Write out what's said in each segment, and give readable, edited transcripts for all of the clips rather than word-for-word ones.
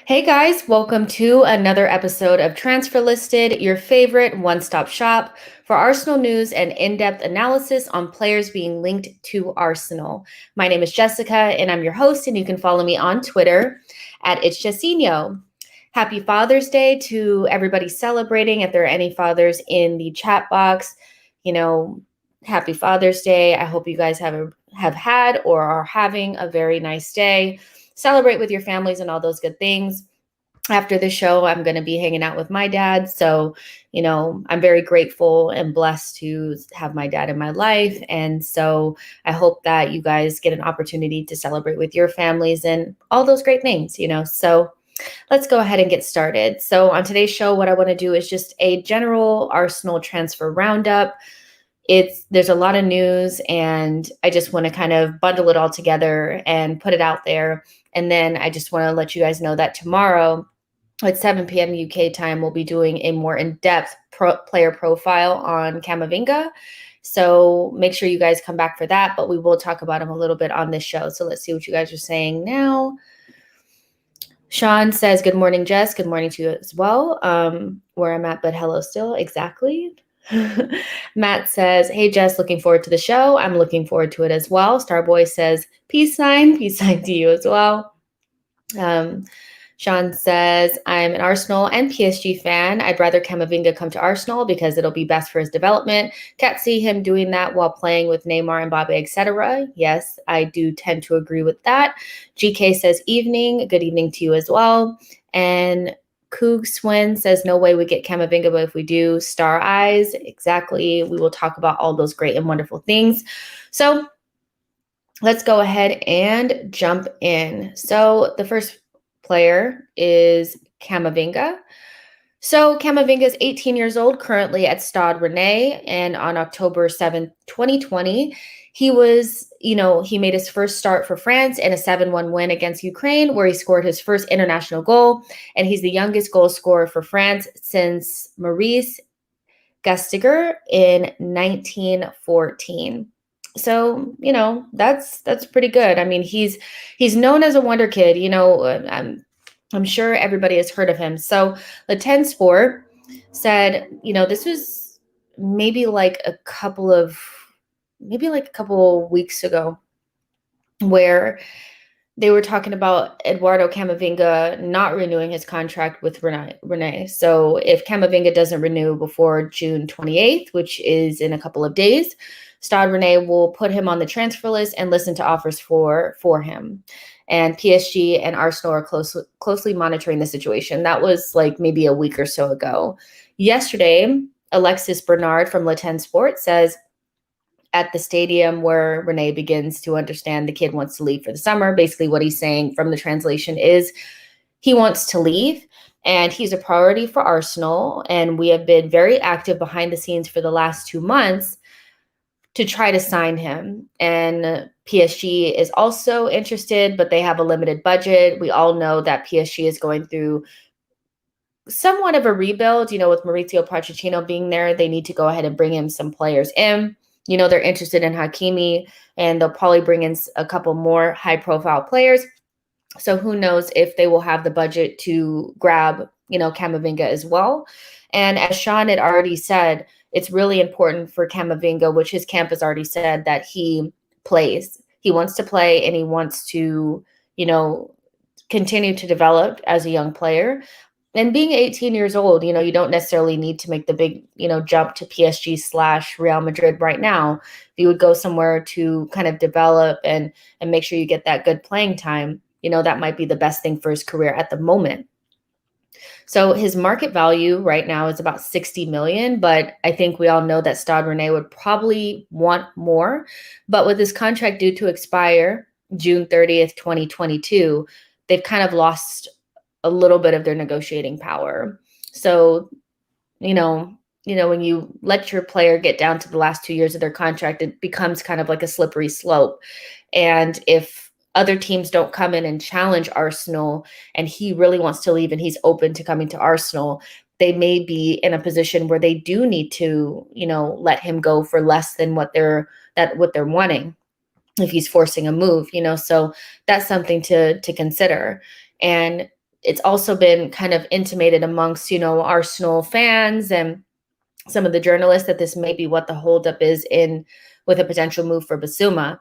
Hey guys, welcome to another episode of Transfer Listed, your favorite one-stop shop for Arsenal news and in-depth analysis on players being linked to Arsenal. My name is Jessica and I'm your host, and you can follow me on Twitter at @It'sJessinho. Happy Father's Day to everybody celebrating. If there are any fathers in the chat box, happy Father's Day. I hope you guys have had or are having a very nice day. Celebrate with your families and all those good things. After the show, I'm going to be hanging out with my dad. So, I'm very grateful and blessed to have my dad in my life. And so I hope that you guys get an opportunity to celebrate with your families and all those great things, So let's go ahead and get started. So on today's show, what I want to do is just a general Arsenal transfer roundup. There's a lot of news, and I just want to kind of bundle it all together and put it out there. And then I just want to let you guys know that tomorrow at 7 p.m. UK time, we'll be doing a more in-depth player profile on Camavinga. So make sure you guys come back for that, but we will talk about him a little bit on this show. So let's see what you guys are saying now. Sean says, good morning, Jess. Good morning to you as well. Where I'm at, but hello still. Exactly. Matt says, hey, Jess, looking forward to the show. I'm looking forward to it as well. Starboy says, peace sign to you as well. Sean says, I'm an Arsenal and PSG fan. I'd rather Camavinga come to Arsenal because it'll be best for his development. Can't see him doing that while playing with Neymar, Mbappe, etc. Yes, I do tend to agree with that. GK says, evening. Good evening to you as well. And Coog Swin says, no way we get Camavinga, but if we do, star eyes. Exactly. We will talk about all those great and wonderful things. So let's go ahead and jump in. So the first player is Camavinga. So Camavinga is 18 years old, currently at Stade Rennais, and on October 7th, 2020, he was, he made his first start for France in a 7-1 win against Ukraine, where he scored his first international goal, and he's the youngest goal scorer for France since Maurice Gastiger in 1914. So, that's pretty good. I mean, he's known as a wonder kid. I'm sure everybody has heard of him. So Le 10 Sport said, this was maybe like a couple weeks ago, where they were talking about Eduardo Camavinga not renewing his contract with Rennais. So if Camavinga doesn't renew before June 28th, which is in a couple of days, Stade Rennais will put him on the transfer list and listen to offers for him. And PSG and Arsenal are closely monitoring the situation. That was like maybe a week or so ago. Yesterday, Alexis Bernard from Le 10 Sport says, at the stadium where Rennais begins to understand the kid wants to leave for the summer. Basically what he's saying from the translation is he wants to leave and he's a priority for Arsenal. And we have been very active behind the scenes for the last 2 months to try to sign him. And PSG is also interested, but they have a limited budget. We all know that PSG is going through somewhat of a rebuild, with Maurizio Pochettino being there. They need to go ahead and bring in some players in. They're interested in Hakimi, and they'll probably bring in a couple more high-profile players. So who knows if they will have the budget to grab, Camavinga as well. And as Sean had already said, it's really important for Camavinga, which his camp has already said, that he plays. He wants to play, and he wants to, continue to develop as a young player. And being 18 years old, you don't necessarily need to make the big, jump to PSG/Real Madrid right now. If you would go somewhere to kind of develop and make sure you get that good playing time, that might be the best thing for his career at the moment. So his market value right now is about 60 million, but I think we all know that Stade Rennais would probably want more. But with his contract due to expire June 30th, 2022, they've kind of lost a little bit of their negotiating power. So, when you let your player get down to the last 2 years of their contract, it becomes kind of like a slippery slope. And if other teams don't come in and challenge Arsenal, and he really wants to leave and he's open to coming to Arsenal, they may be in a position where they do need to, let him go for less than what they're wanting if he's forcing a move, so that's something to consider. And it's also been kind of intimated amongst, Arsenal fans and some of the journalists that this may be what the holdup is with a potential move for Bissouma.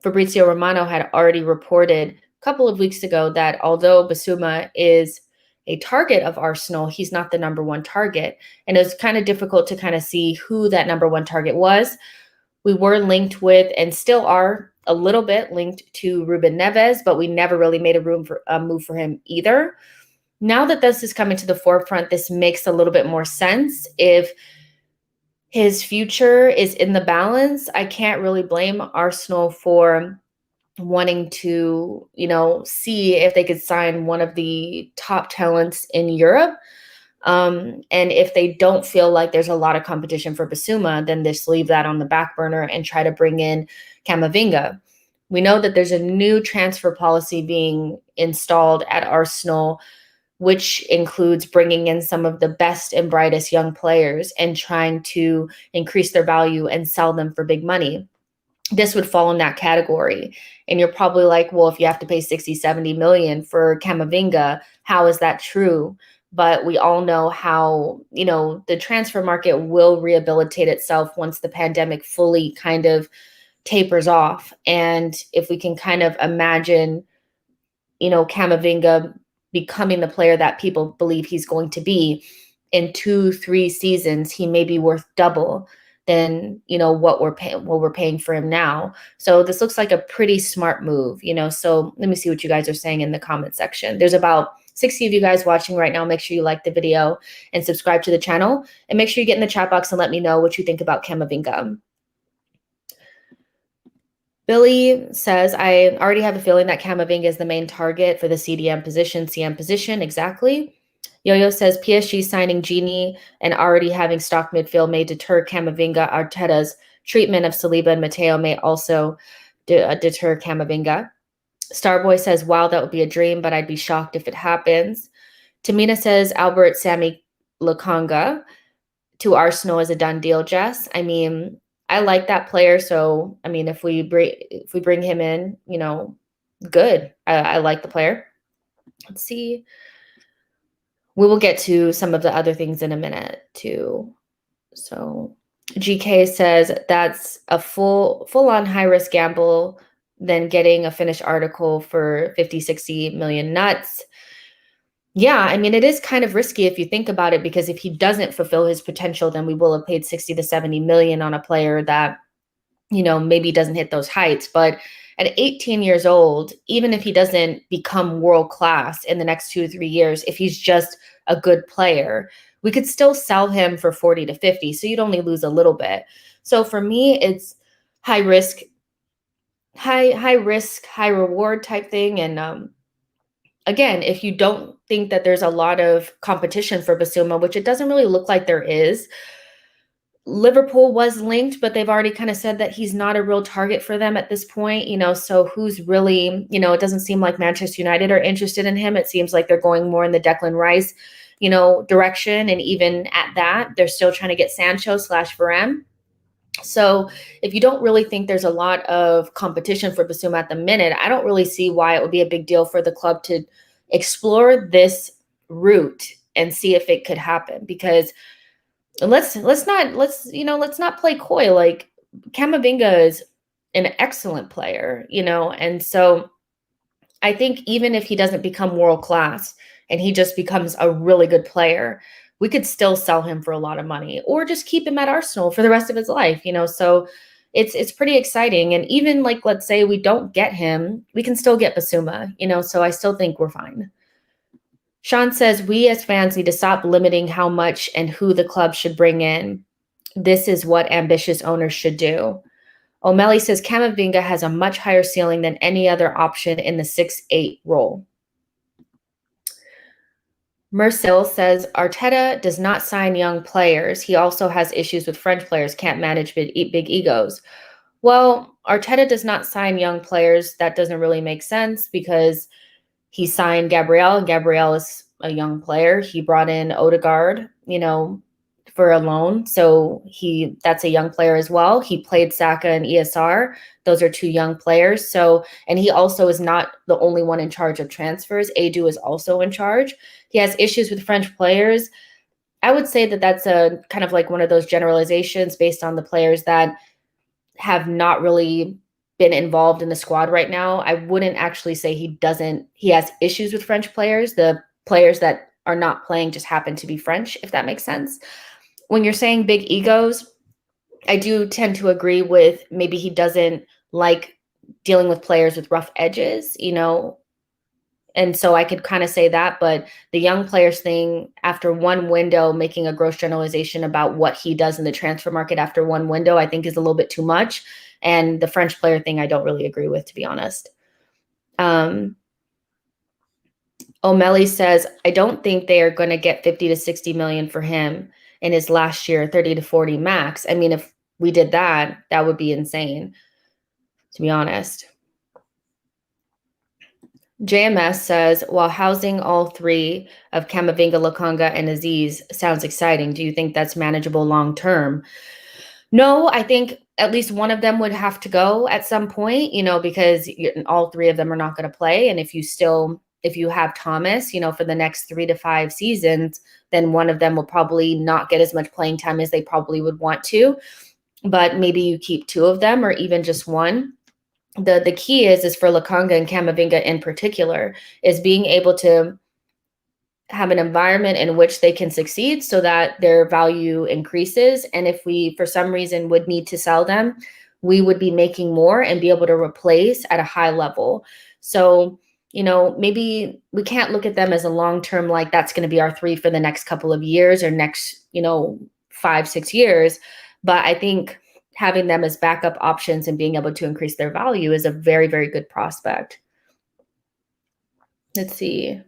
Fabrizio Romano had already reported a couple of weeks ago that although Bissouma is a target of Arsenal, he's not the number one target. And it was kind of difficult to kind of see who that number one target was. We were linked with, and still are a little bit linked to, Ruben Neves, but we never really made a move for him either. Now that this is coming to the forefront, this makes a little bit more sense. If his future is in the balance, I can't really blame Arsenal for wanting to, see if they could sign one of the top talents in Europe. And if they don't feel like there's a lot of competition for Bissouma, then just leave that on the back burner and try to bring in Camavinga. We know that there's a new transfer policy being installed at Arsenal, which includes bringing in some of the best and brightest young players and trying to increase their value and sell them for big money. This would fall in that category. And you're probably like, well, if you have to pay 60, 70 million for Camavinga, how is that true? But we all know how, the transfer market will rehabilitate itself once the pandemic fully kind of tapers off. And if we can kind of imagine, Camavinga becoming the player that people believe he's going to be in 2-3 seasons, he may be worth double than, what we're paying for him now. So this looks like a pretty smart move, so let me see what you guys are saying in the comment section. There's about 60 of you guys watching right now. Make sure you like the video and subscribe to the channel, and make sure you get in the chat box and let me know what you think about Camavinga. Billy says, I already have a feeling that Camavinga is the main target for the CM position. Exactly. Yo-Yo says, PSG signing Genie and already having stock midfield may deter Camavinga. Arteta's treatment of Saliba and Mateo may also deter Camavinga. Starboy says, wow, that would be a dream, but I'd be shocked if it happens. Tamina says, Albert Sami Lokonga to Arsenal is a done deal, Jess. I mean, I like that player, so I mean, if we bring him in, good. I like the player. Let's see. We will get to some of the other things in a minute too. So GK says that's a full-on high-risk gamble than getting a finished article for 50, 60 million nuts. Yeah, I mean, it is kind of risky if you think about it, because if he doesn't fulfill his potential, then we will have paid 60 to 70 million on a player that, maybe doesn't hit those heights. But at 18 years old, even if he doesn't become world-class in the next 2 or 3 years, if he's just a good player, we could still sell him for 40 to 50. So you'd only lose a little bit. So for me, it's high risk, high reward type thing. And again, if you don't think that there's a lot of competition for Bissouma, which it doesn't really look like there is, Liverpool was linked, but they've already kind of said that he's not a real target for them at this point, so who's really, it doesn't seem like Manchester United are interested in him. It seems like they're going more in the Declan Rice direction. And even at that, they're still trying to get Sancho/Varane. So if you don't really think there's a lot of competition for Basuma at the minute, I don't really see why it would be a big deal for the club to explore this route and see if it could happen. Because let's not play coy. Like, Camavinga is an excellent player, and so I think even if he doesn't become world class and he just becomes a really good player, we could still sell him for a lot of money or just keep him at Arsenal for the rest of his life, So it's pretty exciting. And even like, let's say we don't get him, we can still get Basuma, so I still think we're fine. Sean says, we as fans need to stop limiting how much and who the club should bring in. This is what ambitious owners should do. O'Malley says Camavinga has a much higher ceiling than any other option in the 6-8 role. Mercil says Arteta does not sign young players. He also has issues with French players, can't manage big egos. Well, Arteta does not sign young players. That doesn't really make sense because he signed Gabriel, and Gabriel is a young player. He brought in Odegaard, for a loan. So that's a young player as well. He played Saka and ESR. Those are two young players. So, and he also is not the only one in charge of transfers. Edu is also in charge. He has issues with French players. I would say that that's a kind of like one of those generalizations based on the players that have not really been involved in the squad right now. I wouldn't actually say he has issues with French players. The players that are not playing just happen to be French, if that makes sense. When you're saying big egos, I do tend to agree with maybe he doesn't like dealing with players with rough edges, and so I could kind of say that. But the young players thing, after one window, making a gross generalization about what he does in the transfer market after one window, I think is a little bit too much. And the French player thing, I don't really agree with, to be honest. O'Malley says, I don't think they are going to get 50 to 60 million for him in his last year, 30 to 40 max. I mean, if we did that, that would be insane, to be honest. JMS says, while housing all three of Camavinga, Lokonga, and Aziz sounds exciting, do you think that's manageable long term? No, I think at least one of them would have to go at some point, because all three of them are not going to play. And if you have Thomas, for the next 3 to 5 seasons, then one of them will probably not get as much playing time as they probably would want to. But maybe you keep 2 of them or even just one. The key is for Lokonga and Camavinga in particular, is being able to have an environment in which they can succeed so that their value increases. And if we, for some reason, would need to sell them, we would be making more and be able to replace at a high level. So, maybe we can't look at them as a long-term, like that's going to be our 3 for the next couple of years or next, 5-6 years. But I think having them as backup options and being able to increase their value is a very, very good prospect. Let's see.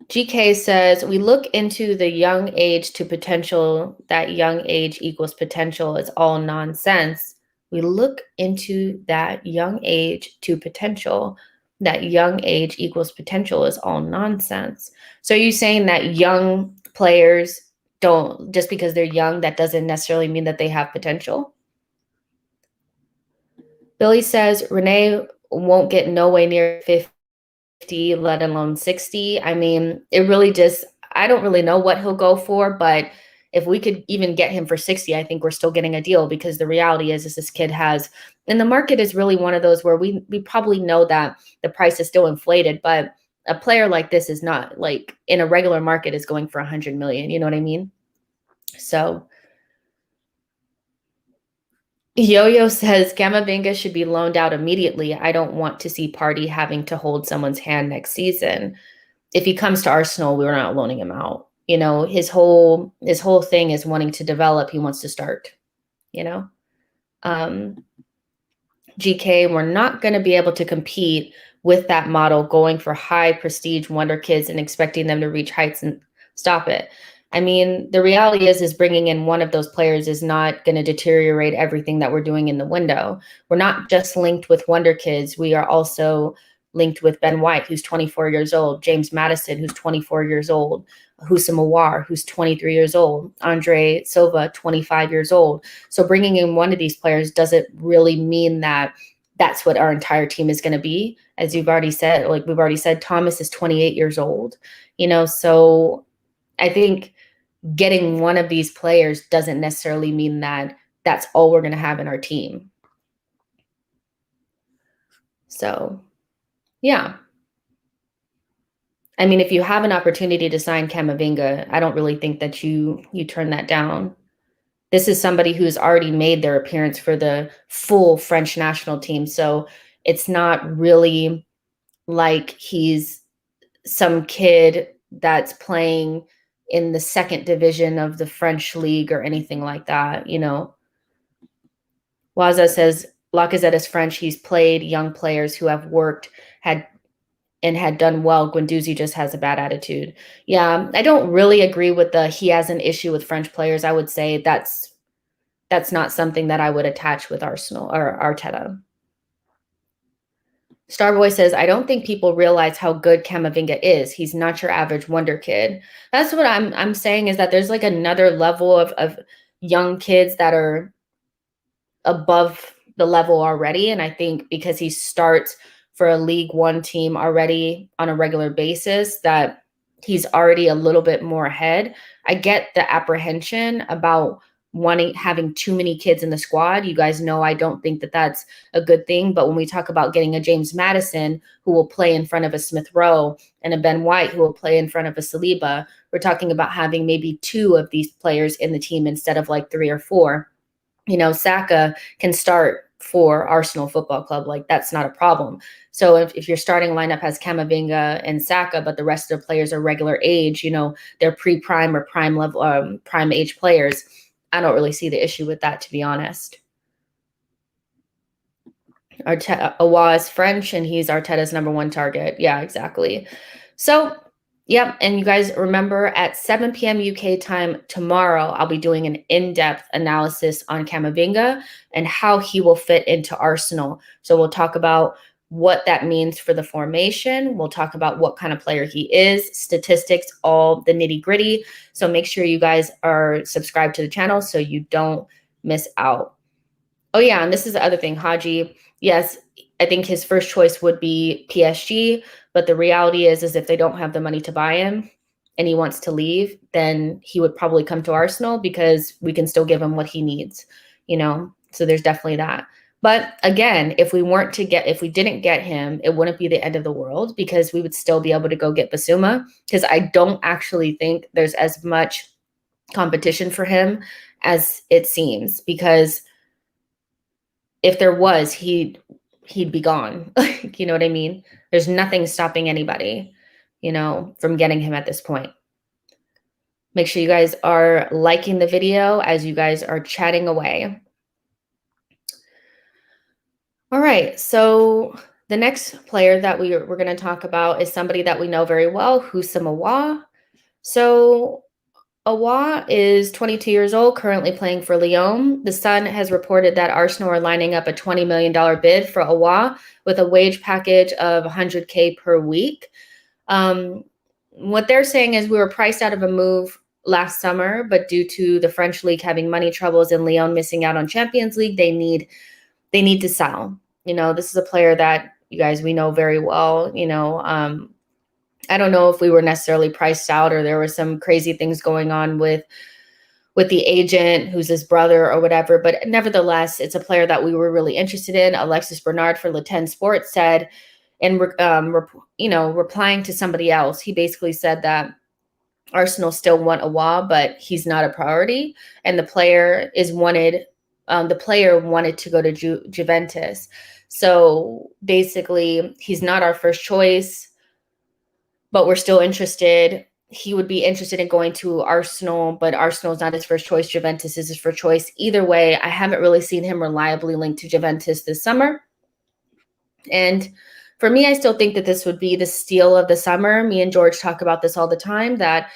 GK says, we look into the young age to potential, that young age equals potential is all nonsense. We look into that young age to potential, that young age equals potential is all nonsense. So are you saying that young players don't, just because they're young, that doesn't necessarily mean that they have potential? Billy says, Renee won't get no way near 50, let alone 60. I mean, it really just, I don't really know what he'll go for, but if we could even get him for 60, I think we're still getting a deal, because the reality is this kid has, and the market is really one of those where we probably know that the price is still inflated, but a player like this is not, like in a regular market is going for 100 million. You know what I mean? So Yo-Yo says Camavinga should be loaned out immediately. I don't want to see Partey having to hold someone's hand next season. If he comes to Arsenal, we're not loaning him out. His whole thing is wanting to develop. He wants to start, GK, we're not going to be able to compete with that model, going for high prestige wonder kids and expecting them to reach heights and stop it. I mean, the reality is bringing in one of those players is not going to deteriorate everything that we're doing in the window. We're not just linked with wonder kids. We are also linked with Ben White, who's 24 years old, James Madison, who's 24 years old, Houssem Aouar, who's 23 years old, Andre Silva, 25 years old. So bringing in one of these players doesn't really mean that that's what our entire team is going to be. As you've already said, like we've already said, Thomas is 28 years old, so I think getting one of these players doesn't necessarily mean that that's all we're going to have in our team. So, yeah. I mean, if you have an opportunity to sign Camavinga, I don't really think that you turn that down. This is somebody who's already made their appearance for the full French national team. So it's not really like he's some kid that's playing in the second division of the French league or anything like that. Waza says Lacazette is French. He's played young players who have worked, had done well. Guendouzi just has a bad attitude. Yeah, I don't really agree with he has an issue with French players. I would say that's not something that I would attach with Arsenal or Arteta. Starboy says, I don't think people realize how good Camavinga is. He's not your average wonder kid. That's what I'm saying, is that there's like another level of young kids that are above the level already. And I think because he starts for a League One team already on a regular basis, that he's already a little bit more ahead. I get the apprehension about having too many kids in the squad. You guys know I don't think that that's a good thing. But when we talk about getting a James Madison who will play in front of a Smith Rowe and a Ben White who will play in front of a Saliba, we're talking about having maybe 2 of these players in the team instead of like 3 or 4. Saka can start for Arsenal Football Club. Like, that's not a problem. So if your starting lineup has Camavinga and Saka, but the rest of the players are regular age, they're pre-prime or prime level, prime age players, I don't really see the issue with that, to be honest. Aouar is French, and he's Arteta's number 1 target. Yeah, exactly. So, yeah, and you guys remember at 7 p.m. UK time tomorrow, I'll be doing an in-depth analysis on Camavinga and how he will fit into Arsenal. So we'll talk about what that means for the formation. We'll talk about what kind of player he is, statistics, all the nitty-gritty. So make sure you guys are subscribed to the channel so you don't miss out. Oh, yeah, and this is the other thing, Haji. Yes, I think his first choice would be PSG, but the reality is if they don't have the money to buy him and he wants to leave, then he would probably come to Arsenal because we can still give him what he needs, So there's definitely that. But again, if we didn't get him, it wouldn't be the end of the world because we would still be able to go get Basuma, because I don't actually think there's as much competition for him as it seems, because if there was, he'd be gone. You know what I mean? There's nothing stopping anybody, from getting him at this point. Make sure you guys are liking the video as you guys are chatting away. All right, so the next player that we're going to talk about is somebody that we know very well, Houssem Aouar. So Aouar is 22 years old, currently playing for Lyon. The Sun has reported that Arsenal are lining up a $20 million bid for Aouar with a wage package of $100K per week. What they're saying is we were priced out of a move last summer, but due to the French league having money troubles and Lyon missing out on Champions League, they need to sell. This is a player that we know very well. I don't know if we were necessarily priced out or there were some crazy things going on with the agent who's his brother or whatever. But nevertheless, it's a player that we were really interested in. Alexis Bernard for Le 10 Sports said, and replying to somebody else, he basically said that Arsenal still want Aouar, but he's not a priority. And the player wanted to go to Juventus. So basically, he's not our first choice, but we're still interested. He would be interested in going to Arsenal, but Arsenal's not his first choice. Juventus is his first choice. Either way, I haven't really seen him reliably linked to Juventus this summer. And for me, I still think that this would be the steal of the summer. Me and George talk about this all the time, that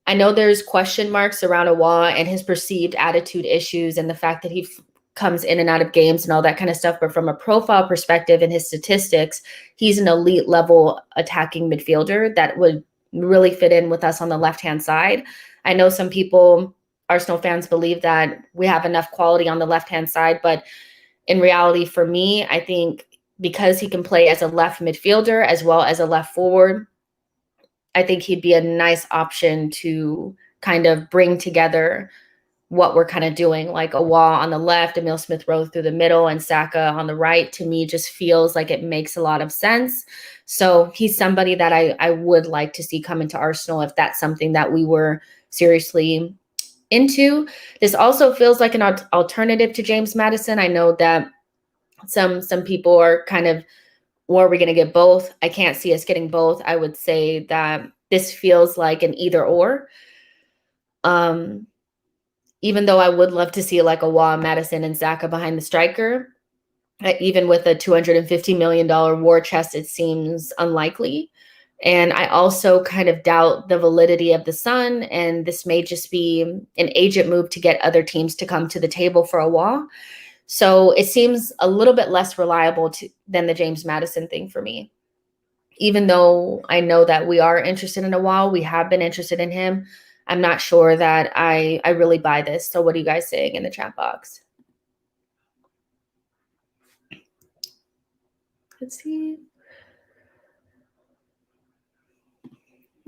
I know there's question marks around Aouar and his perceived attitude issues and the fact that he comes in and out of games and all that kind of stuff. But from a profile perspective and his statistics, he's an elite level attacking midfielder that would really fit in with us on the left-hand side. I know some people, Arsenal fans, believe that we have enough quality on the left-hand side, but in reality, for me, I think because he can play as a left midfielder as well as a left forward, I think he'd be a nice option to kind of bring together what we're kind of doing, like Aouar on the left, Emile Smith-Rowe through the middle, and Saka on the right. To me, just feels like it makes a lot of sense. So he's somebody that I would like to see come into Arsenal if that's something that we were seriously into. This also feels like an alternative to James Maddison. I know that some people are kind of, or are we going to get both? I can't see us getting both. I would say that this feels like an either or. Even though I would love to see like Aouar, Maddison, and Xhaka behind the striker, even with a $250 million war chest, it seems unlikely. And I also kind of doubt the validity of the Sun, and this may just be an agent move to get other teams to come to the table for Aouar. So it seems a little bit less reliable than the James Maddison thing for me. Even though I know that we are interested in Aouar, we have been interested in him, I'm not sure that I really buy this. So what are you guys saying in the chat box? Let's see.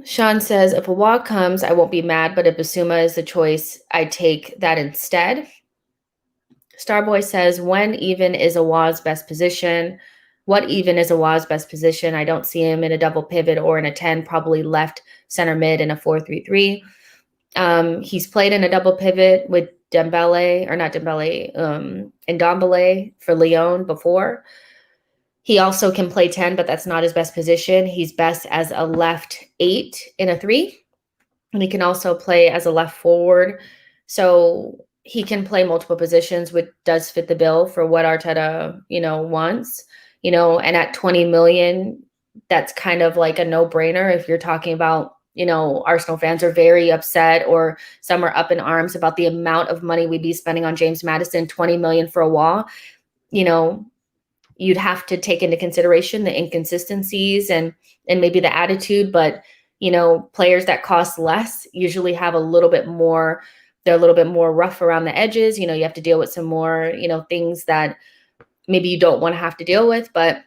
Sean says, if Aouar comes, I won't be mad, but if Bissouma is the choice, I take that instead. Starboy says, when even is Aouar's best position? What even is Aouar's best position? I don't see him in a double pivot or in a 10, probably left center mid in a 4-3-3. He's played in a double pivot with Ndombele for Lyon before. He also can play 10, but that's not his best position. He's best as a left 8 in a 3. And he can also play as a left forward. So he can play multiple positions, which does fit the bill for what Arteta, wants. And at 20 million, that's kind of like a no-brainer if you're talking about, Arsenal fans are very upset, or some are up in arms about the amount of money we'd be spending on James Maddison. 20 million for Aouar. You'd have to take into consideration the inconsistencies and maybe the attitude, but players that cost less usually have a little bit more, they're a little bit more rough around the edges. You have to deal with some more, things that maybe you don't want to have to deal with, but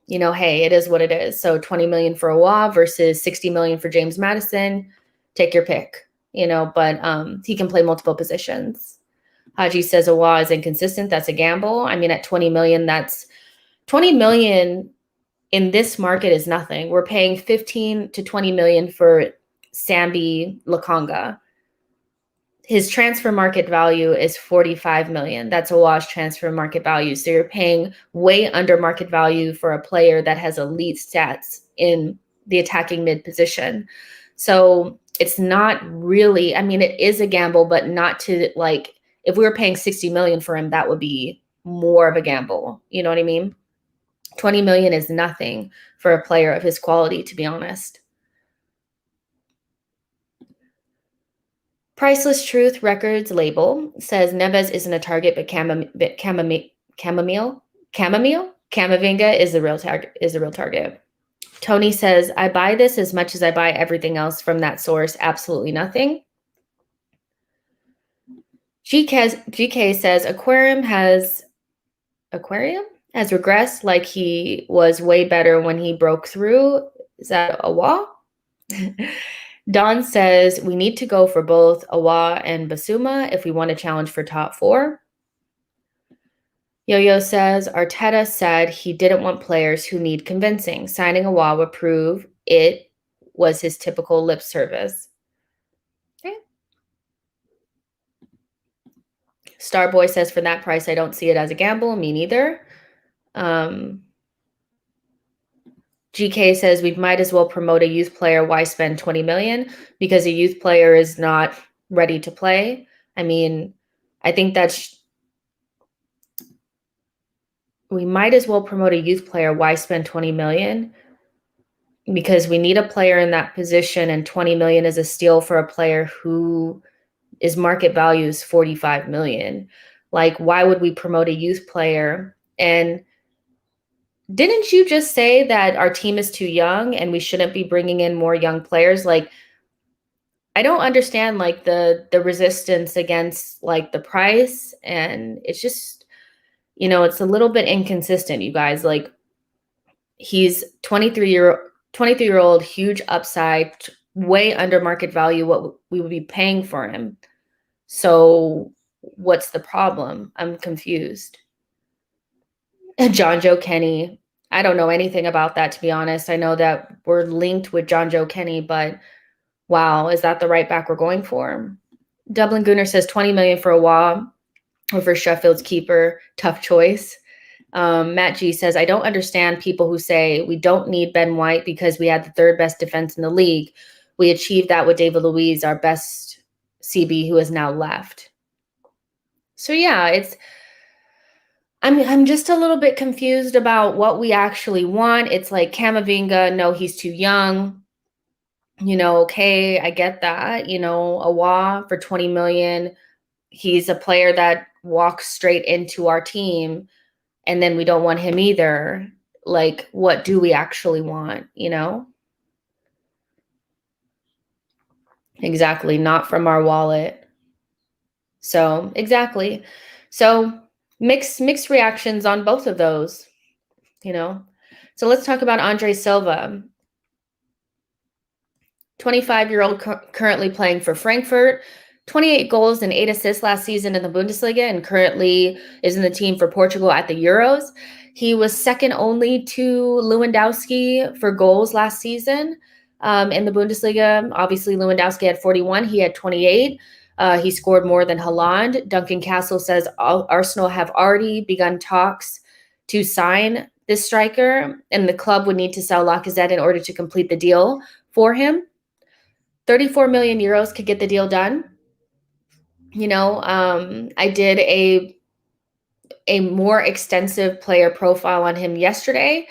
hey, it is what it is. So 20 million for Aouar versus 60 million for James Maddison, take your pick, but he can play multiple positions. Haji says Aouar is inconsistent. That's a gamble. I mean, at 20 million, that's 20 million in this market is nothing. We're paying 15 to 20 million for Sambi Lokonga. His transfer market value is 45 million. That's Aouar's transfer market value. So you're paying way under market value for a player that has elite stats in the attacking mid position. So it's not really, it is a gamble, but not to like, if we were paying 60 million for him, that would be more of a gamble. You know what I mean? 20 million is nothing for a player of his quality, to be honest. Priceless Truth Records label says Neves isn't a target, but Camavinga is the real target. Tony says, I buy this as much as I buy everything else from that source. Absolutely nothing. GK says Aquarium has regressed, like he was way better when he broke through. Is that Aouar? Don says we need to go for both Aouar and Bissouma if we want to challenge for top 4. Yo-Yo says Arteta said he didn't want players who need convincing. Signing Aouar would prove it was his typical lip service. Okay. Starboy says for that price, I don't see it as a gamble. Me neither. GK says we might as well promote a youth player. Why spend 20 million? Because a youth player is not ready to play. I think we might as well promote a youth player. Why spend 20 million? Because we need a player in that position, and 20 million is a steal for a player who his market value is 45 million. Like, why would we promote a youth player? And didn't you just say that our team is too young and we shouldn't be bringing in more young players? Like, I don't understand like the resistance against like the price, and it's just, it's a little bit inconsistent, you guys. Like, he's 23-year-old, huge upside, way under market value what we would be paying for him. So what's the problem? I'm confused. John Joe Kenny. I don't know anything about that, to be honest. I know that we're linked with John Joe Kenny, but wow, is that the right back we're going for? Dublin Gooner says 20 million for Aouar or for Sheffield's keeper. Tough choice. Matt G says, I don't understand people who say we don't need Ben White because we had the third best defense in the league. We achieved that with David Luiz, our best CB, who has now left. So yeah, I'm just a little bit confused about what we actually want. It's like Camavinga, no, he's too young. Okay, I get that. Aouar for 20 million. He's a player that walks straight into our team, and then we don't want him either. Like, what do we actually want, Exactly, not from our wallet. So, exactly. So, mixed reactions on both of those, So, let's talk about Andre Silva. 25-year-old currently playing for Frankfurt, 28 goals and 8 assists last season in the Bundesliga, and currently is in the team for Portugal at the Euros. He was second only to Lewandowski for goals last season in the Bundesliga. Obviously, Lewandowski had 41. He had 28. He scored more than Haaland. Duncan Castle says Arsenal have already begun talks to sign this striker, and the club would need to sell Lacazette in order to complete the deal for him. 34 million euros could get the deal done. I did a more extensive player profile on him yesterday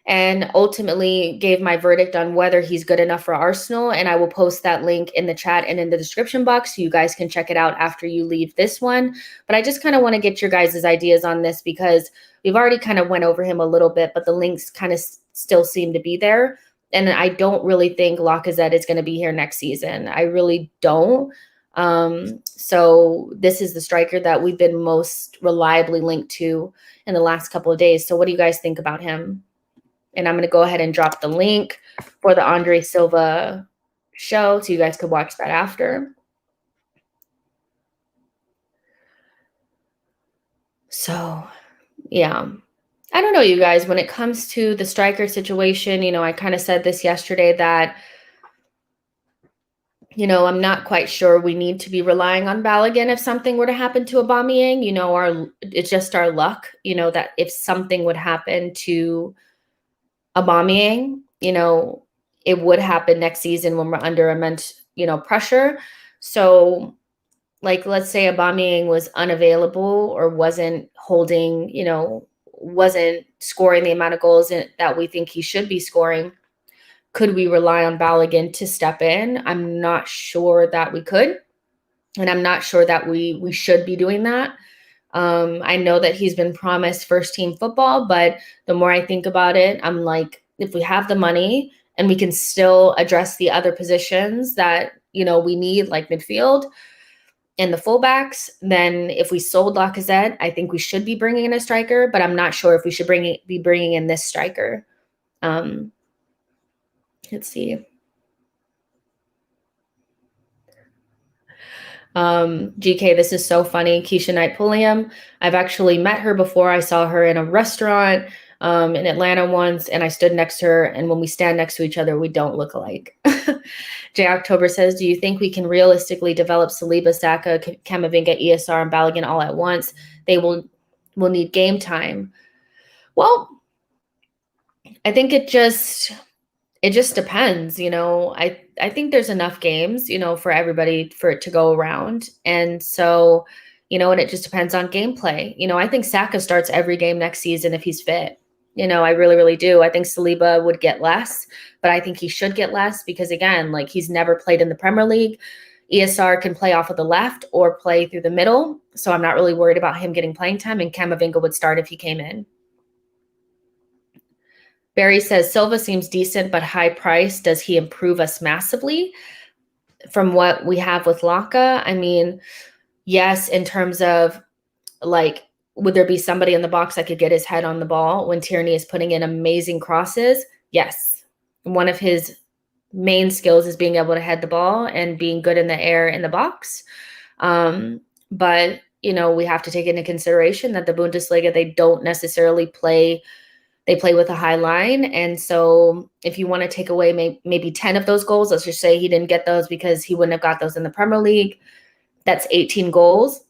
and ultimately gave my verdict on whether he's good enough for Arsenal. And I will post that link in the chat and in the description box so you guys can check it out after you leave this one. But I just kind of want to get your guys' ideas on this because we've already kind of went over him a little bit, but the links kind of still seem to be there. And I don't really think Lacazette is going to be here next season. I really don't. So this is the striker that we've been most reliably linked to in the last couple of days. So what do you guys think about him? And I'm going to go ahead and drop the link for the Andre Silva show so you guys could watch that after. So, yeah. I don't know, you guys, when it comes to the striker situation, I kind of said this yesterday that, I'm not quite sure we need to be relying on Balogun if something were to happen to Aubameyang. It's just our luck, that if something would happen to Aubameyang, it would happen next season when we're under immense, pressure. So, like, let's say Aubameyang was unavailable or wasn't holding, wasn't scoring the amount of goals that we think he should be scoring. Could we rely on Balogun to step in? I'm not sure that we could, and I'm not sure that we should be doing that. I know that he's been promised first team football, but the more I think about it, I'm like, if we have the money and we can still address the other positions that, we need, like midfield and the fullbacks, then if we sold Lacazette, I think we should be bringing in a striker, but I'm not sure if we should be bringing in this striker. Let's see. GK, this is so funny. Keisha Knight Pulliam. I've actually met her before. I saw her in a restaurant in Atlanta once, and I stood next to her. And when we stand next to each other, we don't look alike. J October says, do you think we can realistically develop Saliba, Saka, Camavinga, ESR, and Balogun all at once? They will need game time. Well, I think it just depends, I think there's enough games, for everybody for it to go around. And so, and it just depends on gameplay. I think Saka starts every game next season if he's fit. I really, really do. I think Saliba would get less, but I think he should get less because, again, like, he's never played in the Premier League. ESR can play off of the left or play through the middle, so I'm not really worried about him getting playing time, and Camavinga would start if he came in. Barry says, Silva seems decent, but high price. Does he improve us massively from what we have with Laka? I mean, yes, in terms of like, would there be somebody in the box that could get his head on the ball when Tierney is putting in amazing crosses? Yes. One of his main skills is being able to head the ball and being good in the air in the box. But, you know, we have to take into consideration that the Bundesliga, they don't necessarily play. They play with a high line. And so if you want to take away maybe 10 of those goals, let's just say he didn't get those because he wouldn't have got those in the Premier League. That's 18 goals.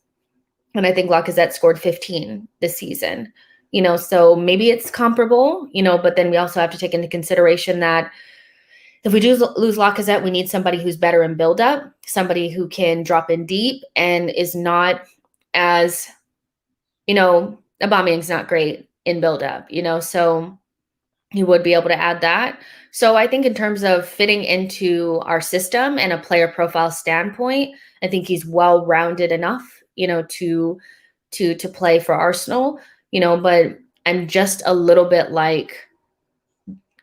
And I think Lacazette scored 15 this season, you know, so maybe it's comparable, you know, but then we also have to take into consideration that if we do lose Lacazette, we need somebody who's better in build-up, somebody who can drop in deep and is not as, you know, Aubameyang's not great in build-up, you know, so you would be able to add that. So I think in terms of fitting into our system and a player profile standpoint, I think he's well-rounded enough, you know, to play for Arsenal, you know, but I'm just a little bit like,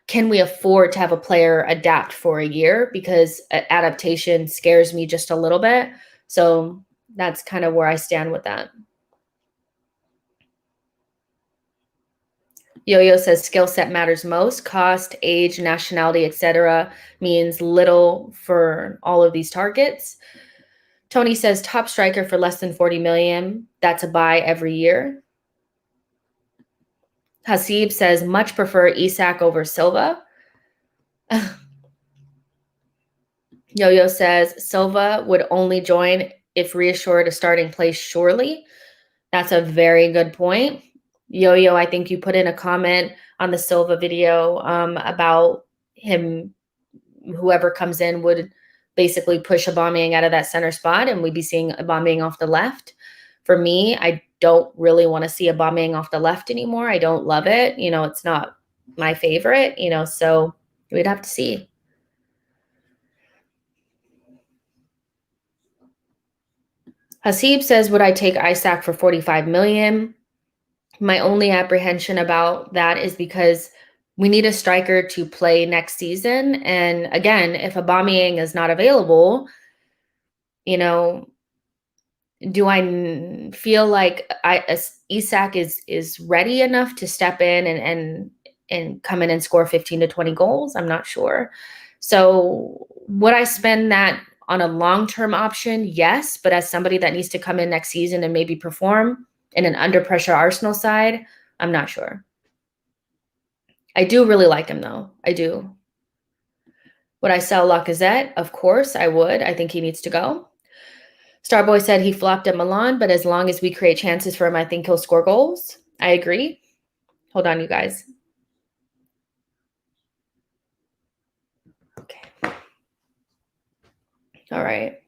can we afford to have a player adapt for a year? Because adaptation scares me just a little bit. So that's kind of where I stand with that. Yo-Yo says skill set matters most. Cost, age, nationality, etc. means little for all of these targets. Tony says top striker for less than 40 million. That's a buy every year. Hasib says much prefer Isak over Silva. Yo-Yo says Silva would only join if reassured a starting place surely. That's a very good point. Yo-Yo, I think you put in a comment on the Silva video about him, whoever comes in would basically push Aubameyang out of that center spot, and we'd be seeing Aubameyang off the left. For me, I don't really want to see Aubameyang off the left anymore. I don't love it. You know, it's not my favorite, you know, so we'd have to see. Hasib says, would I take Isak for 45 million? My only apprehension about that is because we need a striker to play next season. And again, if Aubameyang is not available, you know, do I feel like Isak is ready enough to step in and come in and score 15 to 20 goals? I'm not sure. So would I spend that on a long-term option? Yes, but as somebody that needs to come in next season and maybe perform in an under pressure Arsenal side, I'm not sure. I do really like him though. I do. Would I sell Lacazette? Of course I would. I think he needs to go. Starboy said he flopped at Milan, but as long as we create chances for him, I think he'll score goals. I agree. Hold on, you guys. Okay. All right.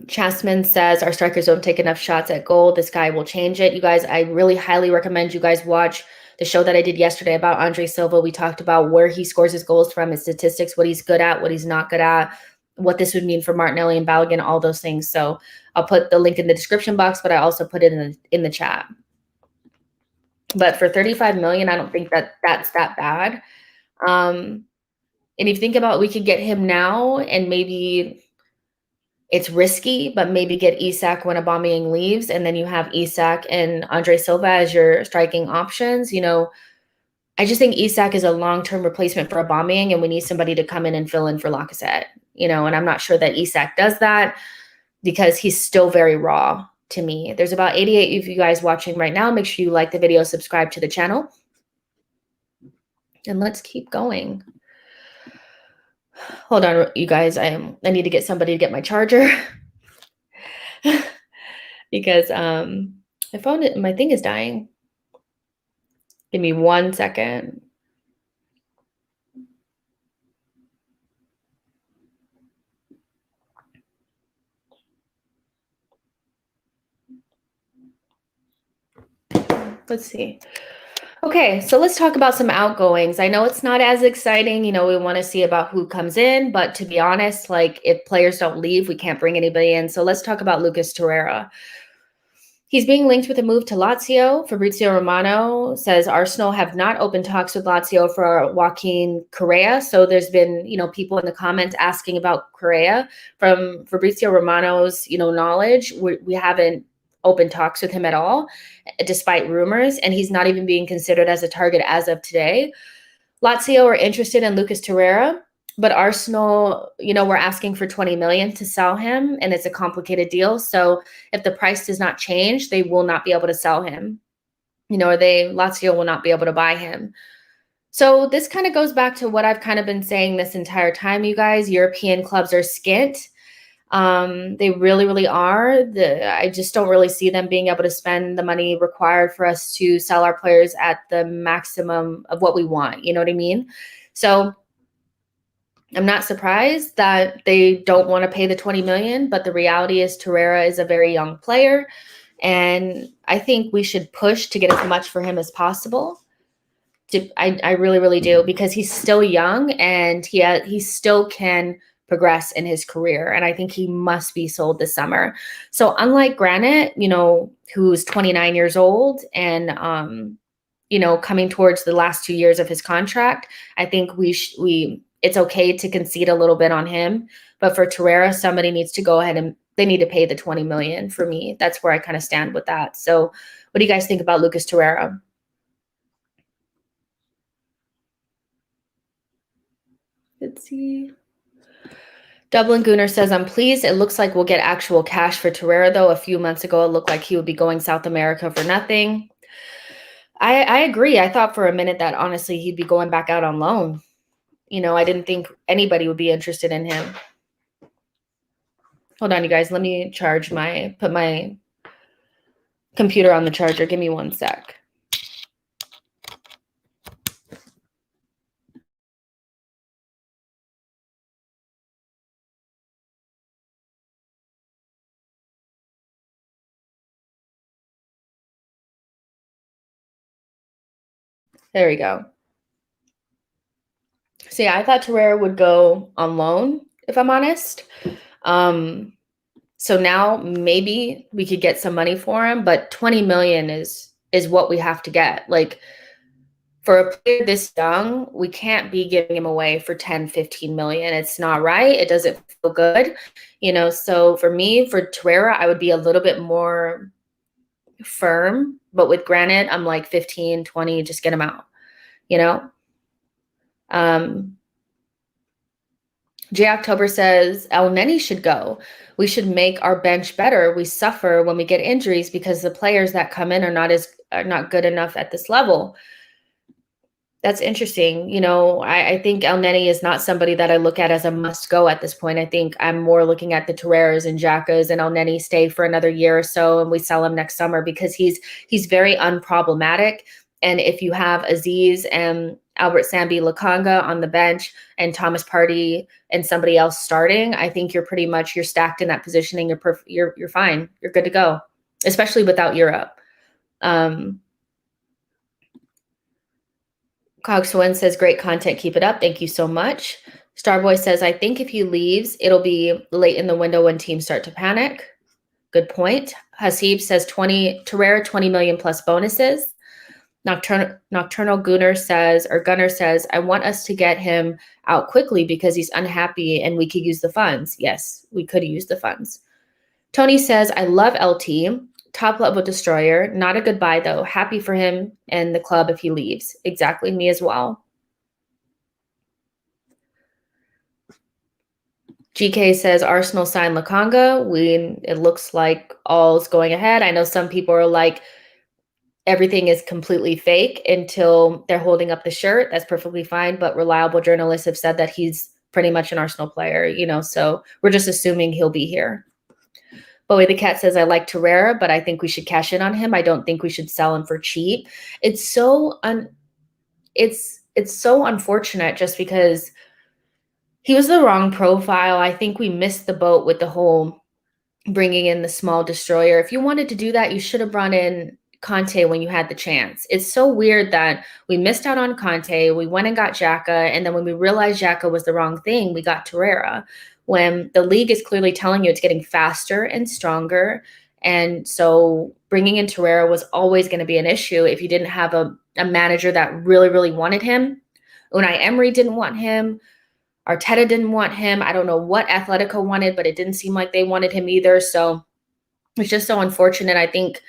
Chasman says our strikers don't take enough shots at goal. This guy will change it. You guys, I really highly recommend you guys watch the show that I did yesterday about Andre Silva. We talked about where he scores his goals from, his statistics, what he's good at, what he's not good at, what this would mean for Martinelli and Balogun, all those things. So I'll put the link in the description box, but I also put it in the chat. But for 35 million, I don't think that's that bad. And if you think about, we could get him now and maybe it's risky, but maybe get Isak when Aubameyang leaves, and then you have Isak and Andre Silva as your striking options. You know, I just think Isak is a long-term replacement for Aubameyang, and we need somebody to come in and fill in for Lacazette. You know, and I'm not sure that Isak does that because he's still very raw to me. There's about 88 of you guys watching right now. Make sure you like the video, subscribe to the channel, and let's keep going. Hold on, you guys. I need to get somebody to get my charger because my thing is dying. Give me 1 second. Let's see. Okay, so let's talk about some outgoings. I know it's not as exciting. We want to see about who comes in, but to be honest, like if players don't leave, we can't bring anybody in. So let's talk about Lucas Torreira. He's being linked with a move to Lazio. Fabrizio Romano says Arsenal have not opened talks with Lazio for Joaquin Correa. So there's been, people in the comments asking about Correa. From Fabrizio Romano's, knowledge, we haven't opened talks with him at all, despite rumors, and he's not even being considered as a target as of today. Lazio are interested in Lucas Torreira, but Arsenal, we're asking for 20 million to sell him, and it's a complicated deal. So if the price does not change, they will not be able to sell him. Lazio will not be able to buy him. So this kind of goes back to what I've kind of been saying this entire time, you guys. European clubs are skint. They really, really are. I just don't really see them being able to spend the money required for us to sell our players at the maximum of what we want. You know what I mean? So I'm not surprised that they don't want to pay the 20 million, but the reality is Torreira is a very young player, and I think we should push to get as much for him as possible. I really, really do, because he's still young and he still can progress in his career, and I think he must be sold this summer. So unlike Granit, who's 29 years old and coming towards the last 2 years of his contract, I think it's okay to concede a little bit on him. But for Torreira, somebody needs to go ahead and they need to pay the 20 million for me. That's where I kind of stand with that. So what do you guys think about Lucas Torreira? Let's see. Dublin Gooner says, I'm pleased. It looks like we'll get actual cash for Torreira, though. A few months ago, it looked like he would be going South America for nothing. I agree. I thought for a minute that honestly he'd be going back out on loan. I didn't think anybody would be interested in him. Hold on, you guys. Let me put my computer on the charger. Give me 1 sec. There we go. So yeah, I thought Torreira would go on loan, if I'm honest. So now maybe we could get some money for him, but 20 million is what we have to get. Like, for a player this young, we can't be giving him away for 10, 15 million. It's not right. It doesn't feel good. So for me, for Torreira, I would be a little bit more firm, but with Granit, I'm like 15, 20, just get him out, J October says El Neni should go. We should make our bench better. We suffer when we get injuries because the players that come in are not good enough at this level. That's interesting. I think El Neni is not somebody that I look at as a must go at this point. I think I'm more looking at the Torreiras and Xhakas, and El Neni stay for another year or so and we sell him next summer, because he's very unproblematic. And if you have Aziz and Albert Sambi Lakanga on the bench and Thomas Partey and somebody else starting, I think you're stacked in that position, and you're fine. You're good to go, especially without Europe. Cogswin says, great content. Keep it up. Thank you so much. Starboy says, I think if he leaves, it'll be late in the window when teams start to panic. Good point. Hasib says Torreira 20 million plus bonuses. Nocturnal Gunner says, I want us to get him out quickly because he's unhappy and we could use the funds. Yes, we could use the funds. Tony says, I love LT. Top level destroyer. Not a good buy, though. Happy for him and the club if he leaves. Exactly. Me as well. GK says Arsenal signed Lakanga. It looks like all's going ahead. I know some people are like, everything is completely fake until they're holding up the shirt. That's perfectly fine. But reliable journalists have said that he's pretty much an Arsenal player, so we're just assuming he'll be here. Bowie the Cat says, I like Torreira, but I think we should cash in on him. I don't think we should sell him for cheap. It's so unfortunate, just because he was the wrong profile. I think we missed the boat with the whole bringing in the small destroyer. If you wanted to do that, you should have brought in Conte when you had the chance. It's so weird that we missed out on Conte. We went and got Xhaka, and then when we realized Xhaka was the wrong thing, we got Torreira. When the league is clearly telling you it's getting faster and stronger, and so bringing in Torreira was always going to be an issue if you didn't have a manager that really, really wanted him. Unai Emery didn't want him. Arteta didn't want him. I don't know what Atletico wanted, but it didn't seem like they wanted him either. So it's just so unfortunate. I think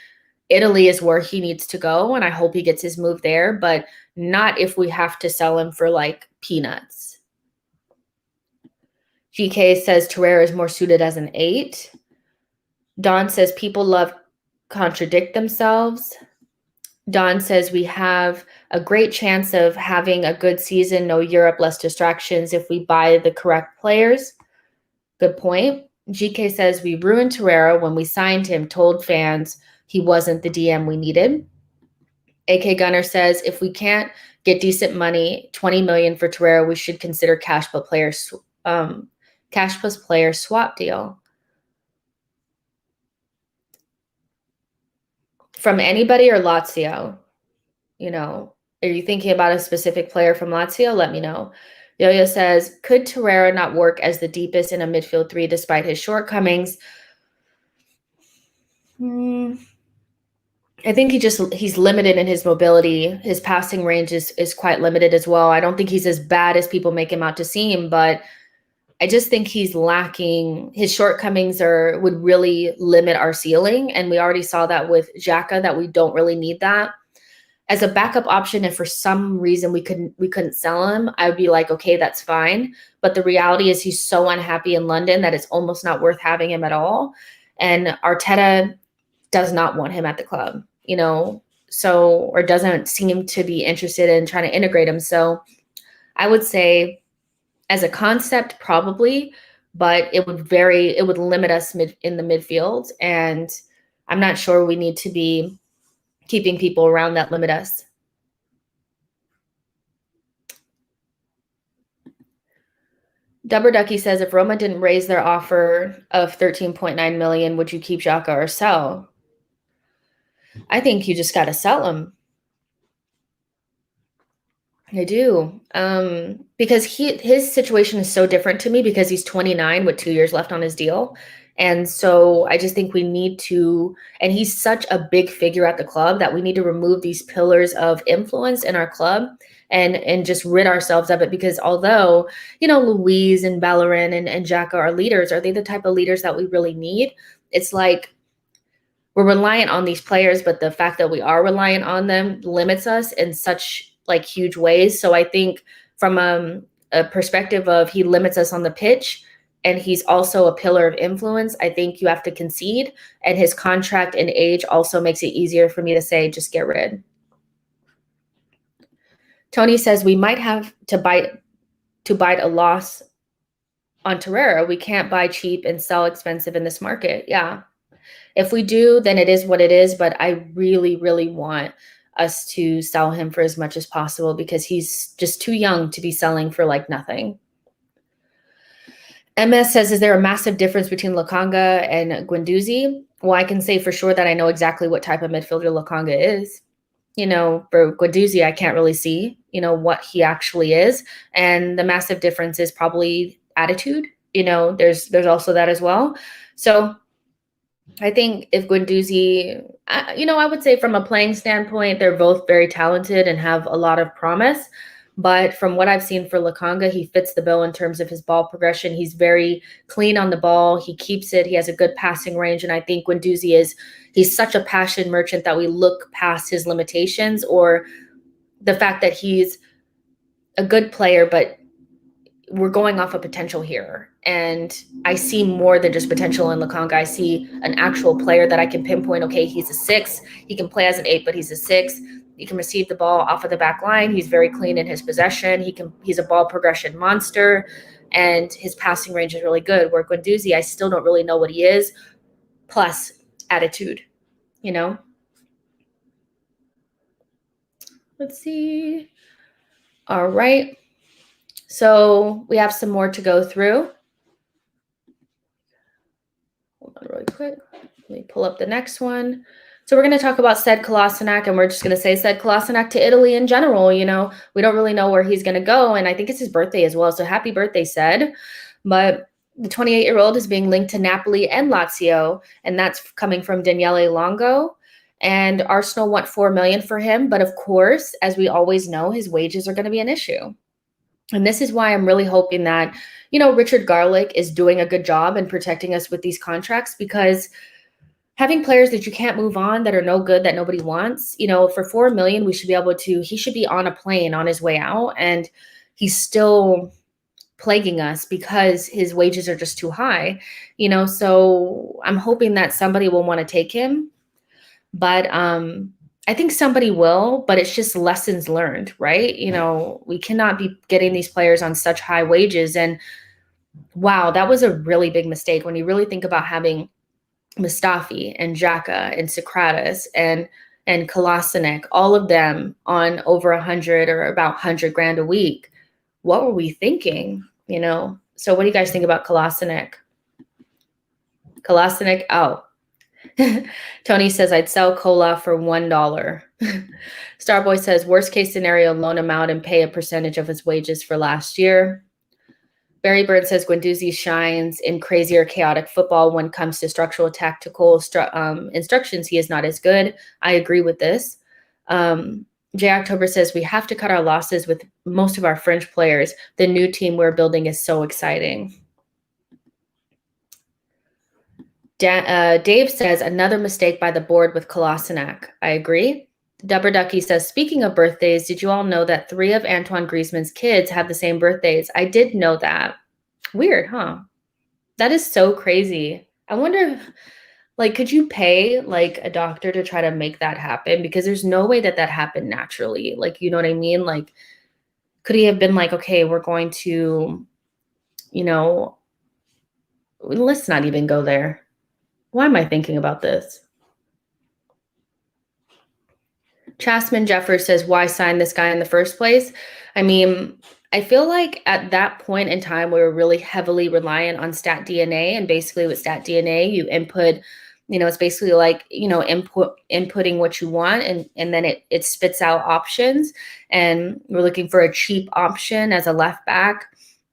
Italy is where he needs to go, and I hope he gets his move there, but not if we have to sell him for like peanuts. GK says Torreira is more suited as an 8. Don says people love contradict themselves. Don says we have a great chance of having a good season, no Europe, less distractions if we buy the correct players. Good point. GK says we ruined Torreira when we signed him, told fans he wasn't the DM we needed. AK Gunner says if we can't get decent money, 20 million for Torreira, we should consider cash plus player swap deal. From anybody or Lazio? You know, are you thinking about a specific player from Lazio? Let me know. Yo-Yo says, could Torreira not work as the deepest in a midfield 3 despite his shortcomings? I think he's limited in his mobility. His passing range is quite limited as well. I don't think he's as bad as people make him out to seem, but I just think he's lacking. His shortcomings would really limit our ceiling, and we already saw that with Xhaka that we don't really need that. As a backup option, if for some reason we couldn't sell him, I would be like, okay, that's fine. But the reality is he's so unhappy in London that it's almost not worth having him at all. And Arteta does not want him at the club, or doesn't seem to be interested in trying to integrate him. So I would say as a concept, probably, but it would limit us in the midfield. And I'm not sure we need to be keeping people around that limit us. Dubber Ducky says, if Roma didn't raise their offer of 13.9 million, would you keep Xhaka or sell? I think you just got to sell him. I do. Because his situation is so different to me because he's 29 with 2 years left on his deal. And so I just think we need to, and he's such a big figure at the club that we need to remove these pillars of influence in our club and just rid ourselves of it. Because although, Luis and Bellerin and Xhaka are leaders, are they the type of leaders that we really need? It's like we're reliant on these players, but the fact that we are reliant on them limits us in such like huge ways. So I think from a perspective of he limits us on the pitch, and he's also a pillar of influence, I think you have to concede. And his contract and age also makes it easier for me to say, just get rid. Tony says we might have to bite a loss on Torreira. We can't buy cheap and sell expensive in this market. Yeah. If we do, then it is what it is. But I really, really want us to sell him for as much as possible because he's just too young to be selling for like nothing. MS says, is there a massive difference between Lokonga and Guendouzi? Well, I can say for sure that I know exactly what type of midfielder Lokonga is. For Guendouzi, I can't really see, what he actually is. And the massive difference is probably attitude. There's also that as well. So I think if Guendouzi, I would say from a playing standpoint, they're both very talented and have a lot of promise. But from what I've seen for Lokonga, he fits the bill in terms of his ball progression. He's very clean on the ball. He keeps it. He has a good passing range. And I think Guendouzi he's such a passion merchant that we look past his limitations or the fact that he's a good player, but we're going off of potential here. And I see more than just potential in Lokonga. I see an actual player that I can pinpoint. Okay, he's a 6. He can play as an 8, but he's a 6. He can receive the ball off of the back line. He's very clean in his possession. He's a ball progression monster, and his passing range is really good. Where Guendouzi, I still don't really know what he is, plus attitude, Let's see. All right. So we have some more to go through. Hold on really quick. Let me pull up the next one. So we're going to talk about said Kolasinac, and we're just going to say said Kolasinac to Italy in general. You know, we don't really know where he's going to go, and I think it's his birthday as well. So happy birthday, said. But the 28-year-old is being linked to Napoli and Lazio, and that's coming from Daniele Longo. And Arsenal want $4 million for him, but of course, as we always know, his wages are going to be an issue. And this is why I'm really hoping that, you know, Richard Garlick is doing a good job in protecting us with these contracts, because having players that you can't move on, that are no good, that nobody wants, you know, for $4 million, he should be on a plane on his way out, and he's still plaguing us because his wages are just too high, you know. So I'm hoping that somebody will want to take him, but I think somebody will, but it's just lessons learned, right? You know, we cannot be getting these players on such high wages. And wow, that was a really big mistake when you really think about having Mustafi and Xhaka and Socrates and Kolasinac, all of them on over 100 or about 100 grand a week. What were we thinking? You know? So what do you guys think about Kolasinac? Kolasinac out. Tony says, I'd sell Cola for $1. Starboy says, worst case scenario, loan him out and pay a percentage of his wages for last year. Barry Bird says, Guendouzi shines in crazier, chaotic football. When it comes to structural, tactical instructions, he is not as good. I agree with this. J October says, we have to cut our losses with most of our French players. The new team we're building is so exciting. Dave says, another mistake by the board with Kolasinac. I agree. Dubber Ducky says, speaking of birthdays, did you all know that 3 of Antoine Griezmann's kids have the same birthdays? I did know that. Weird, huh? That is so crazy. I wonder, like, could you pay, like, a doctor to try to make that happen? Because there's no way that happened naturally. Like, you know what I mean? Like, could he have been like, okay, we're going to, you know, let's not even go there. Why am I thinking about this? Chasman Jeffers says, why sign this guy in the first place? I mean, I feel like at that point in time, we were really heavily reliant on Stat DNA. And basically with Stat DNA, you input, you know, it's basically like, you know, inputting what you want, and then it spits out options. And we're looking for a cheap option as a left back,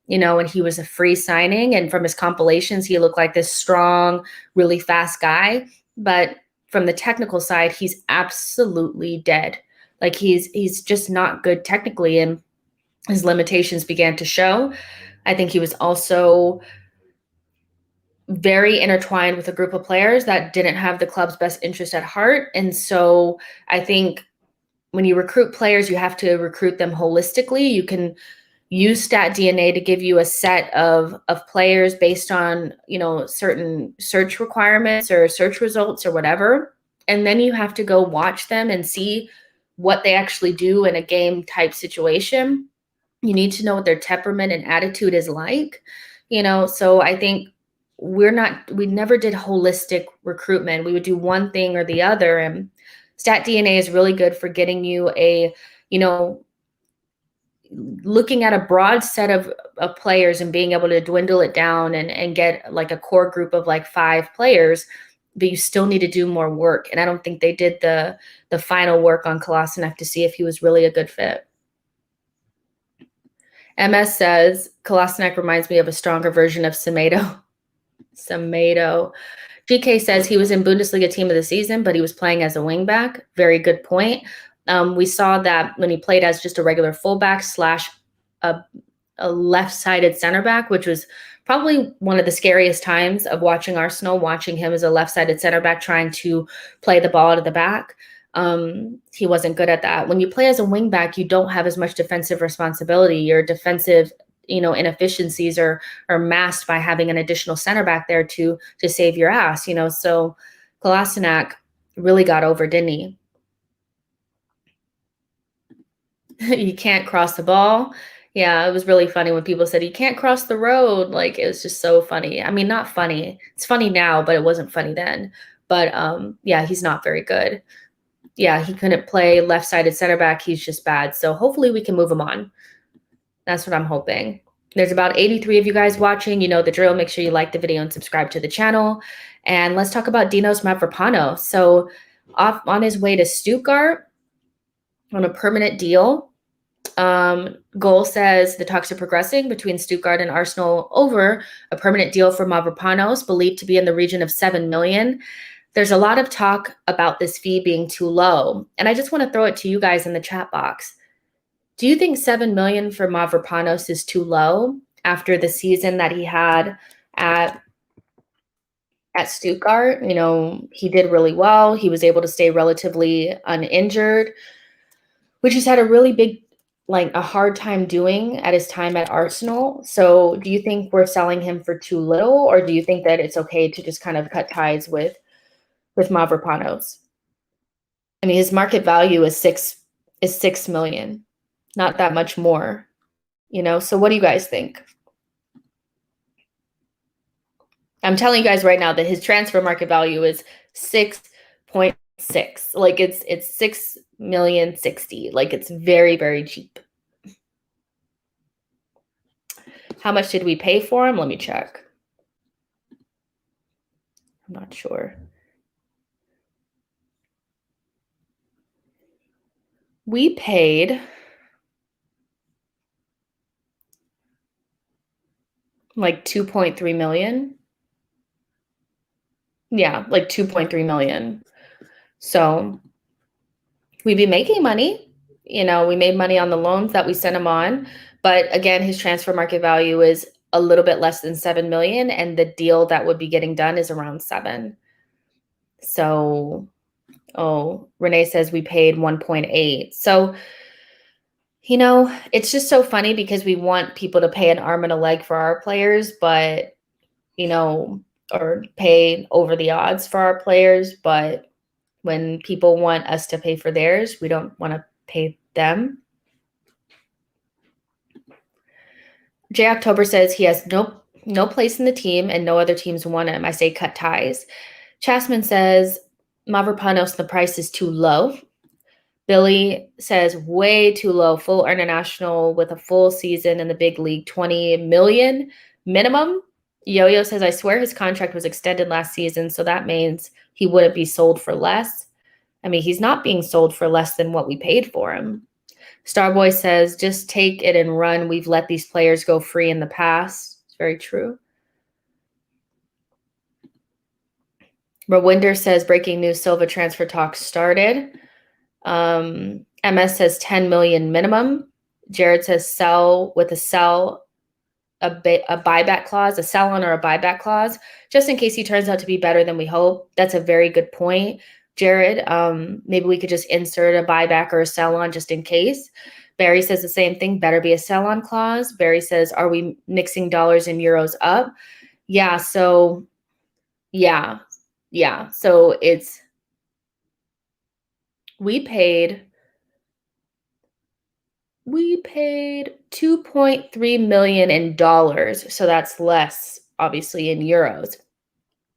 you know, and he was a free signing. And from his compilations, he looked like this strong, really fast guy. But from the technical side, he's absolutely dead. Like he's just not good technically, and his limitations began to show. I think he was also very intertwined with a group of players that didn't have the club's best interest at heart. And so I think when you recruit players, you have to recruit them holistically. You can use Stat DNA to give you a set of players based on, you know, certain search requirements or search results or whatever. And then you have to go watch them and see what they actually do in a game type situation. You need to know what their temperament and attitude is like, you know. So I think we never did holistic recruitment. We would do one thing or the other. And Stat DNA is really good for getting you a, you know, looking at a broad set of players and being able to dwindle it down and get like a core group of like 5 players, but you still need to do more work. And I don't think they did the final work on Kolasinac to see if he was really a good fit. MS says, Kolasinac reminds me of a stronger version of Semedo. GK says he was in Bundesliga team of the season, but he was playing as a wingback. Very good point. We saw that when he played as just a regular fullback / a left-sided center back, which was probably one of the scariest times of watching Arsenal, watching him as a left-sided center back trying to play the ball to the back. He wasn't good at that. When you play as a wingback, you don't have as much defensive responsibility. Your defensive, you know, inefficiencies are masked by having an additional center back there to save your ass, you know. So Kolasinac really got over, didn't he? You can't cross the ball. Yeah, it was really funny when people said, you can't cross the road. Like, it was just so funny. I mean, not funny. It's funny now, but it wasn't funny then. But yeah, he's not very good. Yeah, he couldn't play left-sided center back. He's just bad. So hopefully we can move him on. That's what I'm hoping. There's about 83 of you guys watching. You know the drill. Make sure you like the video and subscribe to the channel. And let's talk about Dinos Mavropanos. So on his way to Stuttgart on a permanent deal. Goal says the talks are progressing between Stuttgart and Arsenal over a permanent deal for Mavropanos, believed to be in the region of 7 million. There's a lot of talk about this fee being too low. And I just want to throw it to you guys in the chat box. Do you think 7 million for Mavropanos is too low after the season that he had at Stuttgart? You know, he did really well. He was able to stay relatively uninjured, which he's had a really big, like a hard time doing at his time at Arsenal. So do you think we're selling him for too little, or do you think that it's okay to just kind of cut ties with Mavropanos? I mean, his market value is 6 million, not that much more, you know? So what do you guys think? I'm telling you guys right now that his transfer market value is 6.6. Like it's 6,060,000. Like it's very, very cheap. How much did we pay for him? Let me check. I'm not sure. We paid like 2.3 million. Yeah, like 2.3 million. So we'd be making money. You know, we made money on the loans that we sent him on. But again, his transfer market value is a little bit less than 7 million. And the deal that would be getting done is around 7. So, Renee says we paid 1.8. So, you know, it's just so funny because we want people to pay an arm and a leg for our players, but, you know, or pay over the odds for our players. But when people want us to pay for theirs, we don't want to pay them. J October says he has no place in the team and no other teams want him. I say cut ties. Chasman says Mavropanos, the price is too low. Billy says way too low. Full international with a full season in the big league, 20 million minimum. Yo-Yo says, I swear his contract was extended last season, so that means he wouldn't be sold for less. I mean, he's not being sold for less than what we paid for him. Starboy says, just take it and run. We've let these players go free in the past. It's very true. Rawinder says, breaking news, Silva transfer talks started. MS says 10 million minimum. Jared says sell with a buyback clause, a sell on or a buyback clause, just in case he turns out to be better than we hope. That's a very good point, Jared. Maybe we could just insert a buyback or a sell on just in case. Barry says the same thing, better be a sell on clause. Barry says, are we mixing dollars and euros up? Yeah, so yeah. So we paid 2.3 million in dollars. So that's less, obviously, in euros.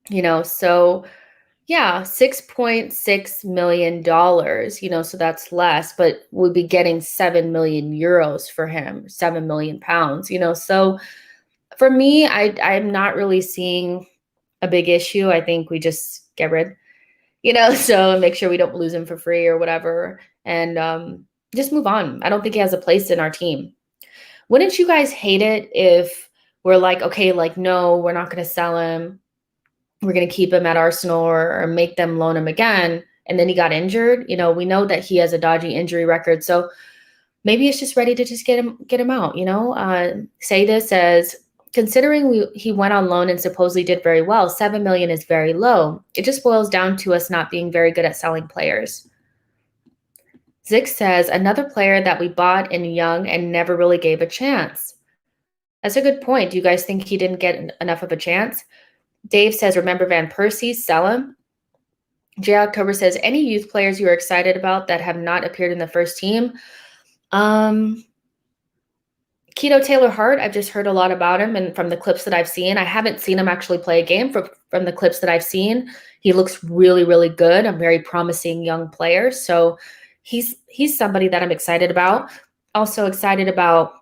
You know, so yeah, $6.6 million, you know, so that's less, but we'll be getting 7 million euros for him, 7 million pounds, you know. So for me, I'm not really seeing a big issue. I think we just get rid, you know, so make sure we don't lose him for free or whatever. And just move on. I don't think he has a place in our team. Wouldn't you guys hate it if we're like, okay, like, no, we're not going to sell him. We're going to keep him at Arsenal or make them loan him again. And then he got injured. You know, we know that he has a dodgy injury record. So maybe it's just ready to just get him out, you know. Say this says, considering he went on loan and supposedly did very well, 7 million is very low. It just boils down to us not being very good at selling players. Zix says, another player that we bought in young and never really gave a chance. That's a good point. Do you guys think he didn't get enough of a chance? Dave says, remember Van Persie, sell him. J October says, any youth players you are excited about that have not appeared in the first team? Keto Taylor Hart, I've just heard a lot about him, and from the clips that I've seen, I haven't seen him actually play a game. From the clips that I've seen, he looks really, really good. A very promising young player. So he's somebody that I'm excited about. Also excited about,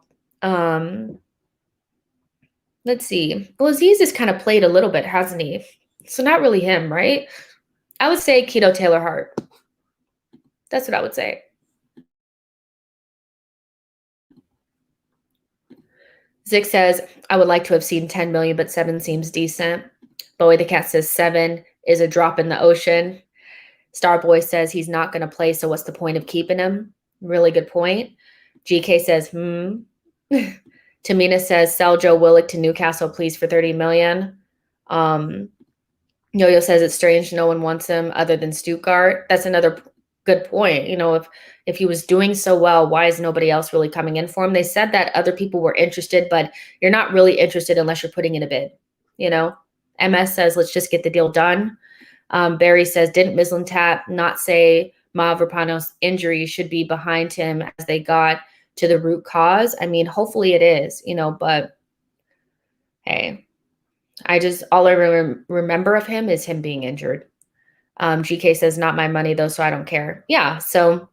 let's see. Well, Aziz has kind of played a little bit, hasn't he? So not really him, right? I would say Keto Taylor Hart. That's what I would say. Zick says, I would like to have seen 10 million, but 7 seems decent. Bowie the Cat says 7 is a drop in the ocean. Starboy says he's not going to play, so what's the point of keeping him? Really good point. GK says, Tamina says, sell Joe Willock to Newcastle, please, for 30 million. Yo-Yo says it's strange no one wants him other than Stuttgart. That's another good point. You know, if he was doing so well, why is nobody else really coming in for him? They said that other people were interested, but you're not really interested unless you're putting in a bid. You know, MS says, let's just get the deal done. Barry says, didn't Mislintat not say Mavropanos' injury should be behind him as they got to the root cause? I mean, hopefully it is, you know, but hey, all I remember of him is him being injured. GK says, not my money though, so I don't care. Yeah, so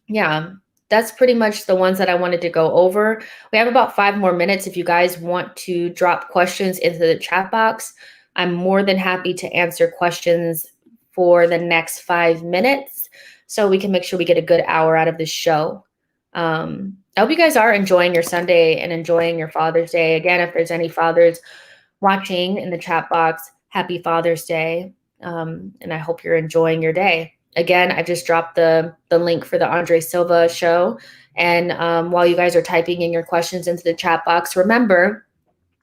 yeah, that's pretty much the ones that I wanted to go over. We have about 5 more minutes. If you guys want to drop questions into the chat box, I'm more than happy to answer questions for the next 5 minutes so we can make sure we get a good hour out of this show. I hope you guys are enjoying your Sunday and enjoying your Father's Day. Again, if there's any fathers watching in the chat box, happy Father's Day. And I hope you're enjoying your day. Again, I just dropped the link for the Andre Silva show. And while you guys are typing in your questions into the chat box, remember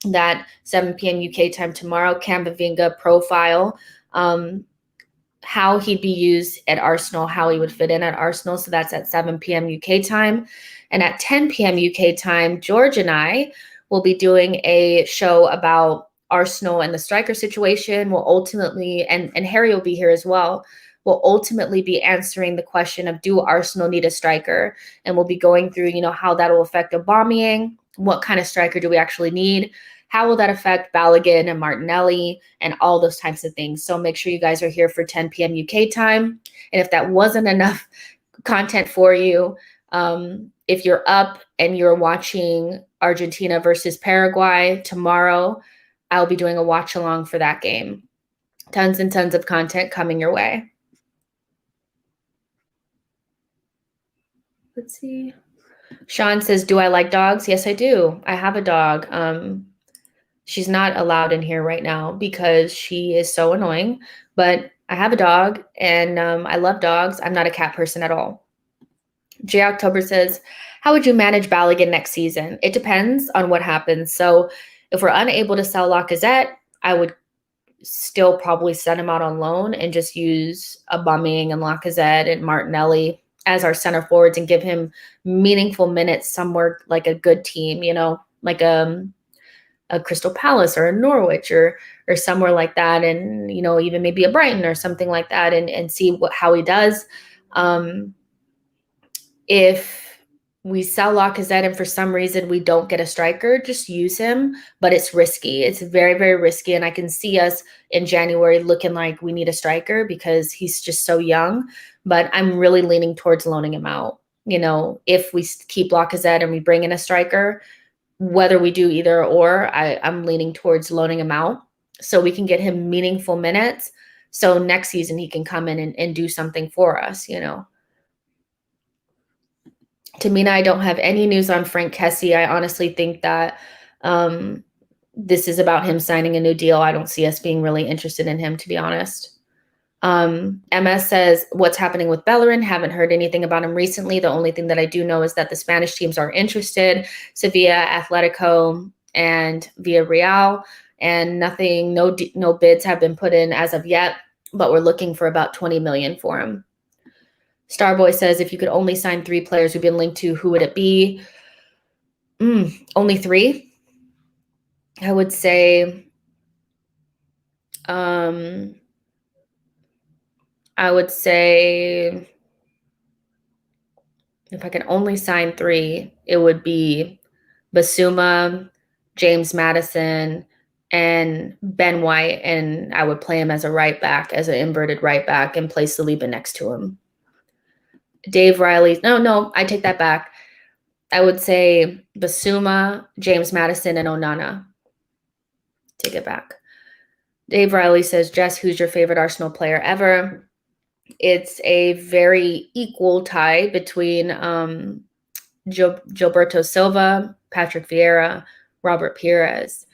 that 7 p.m. UK time tomorrow, Camavinga profile, how he'd be used at Arsenal, how he would fit in at Arsenal. So that's at 7 p.m. UK time. And at 10 p.m. UK time, George and I will be doing a show about Arsenal and the striker situation. We'll ultimately, and Harry will be here as well, will ultimately be answering the question of, do Arsenal need a striker? And we'll be going through, you know, how that will affect Aubameyang, what kind of striker do we actually need? How will that affect Balogun and Martinelli and all those types of things? So make sure you guys are here for 10 p.m. UK time. And if that wasn't enough content for you, if you're up and you're watching Argentina versus Paraguay tomorrow, I'll be doing a watch along for that game. Tons and tons of content coming your way. Let's see. Sean says, do I like dogs? Yes, I do. I have a dog. She's not allowed in here right now because she is so annoying, but I have a dog and I love dogs. I'm not a cat person at all. J October says, how would you manage Balogun next season? It depends on what happens. So if we're unable to sell Lacazette, I would still probably send him out on loan and just use Aubameyang and Lacazette and Martinelli as our center forwards and give him meaningful minutes somewhere like a good team, you know, like a Crystal Palace or a Norwich or somewhere like that. And, you know, even maybe a Brighton or something like that and see how he does. If we sell Lacazette and for some reason we don't get a striker, just use him. But it's risky. It's very, very risky. And I can see us in January looking like we need a striker because he's just so young. But I'm really leaning towards loaning him out. You know, if we keep Lacazette and we bring in a striker, whether we do either or, I'm leaning towards loaning him out so we can get him meaningful minutes. So next season he can come in and do something for us, you know. Tamina, I don't have any news on Frank Kessie. I honestly think that this is about him signing a new deal. I don't see us being really interested in him, to be honest. MS says, what's happening with Bellerin? Haven't heard anything about him recently. The only thing that I do know is that the Spanish teams are interested, Sevilla, Atletico, and Villarreal, and no bids have been put in as of yet, but we're looking for about 20 million for him. Starboy says, if you could only sign 3 players we've been linked to, who would it be? Only 3? I would say, if I could only sign 3, it would be Basuma, James Madison, and Ben White, and I would play him as a right back, as an inverted right back, and play Saliba next to him. Dave Riley, no, I take that back. I would say Basuma, James Madison, and Onana. Take it back. Dave Riley says, Jess, who's your favorite Arsenal player ever? It's a very equal tie between Gilberto Silva, Patrick Vieira, Robert Pires.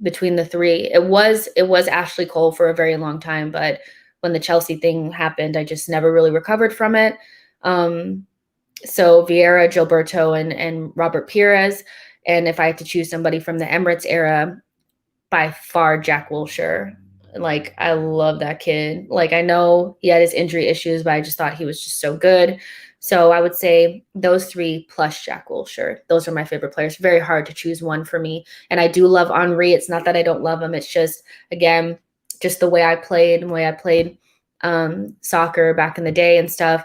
Between the three, it was Ashley Cole for a very long time, but when the Chelsea thing happened, I just never really recovered from it. So Vieira, Gilberto, and Robert Pires. And if I had to choose somebody from the Emirates era, by far Jack Wilshere. Like, I love that kid. Like, I know he had his injury issues, but I just thought he was just so good. So I would say those three plus Jack Wilshere. Those are my favorite players. Very hard to choose one for me. And I do love Henry. It's not that I don't love him. It's just, again, just the way I played, soccer back in the day and stuff.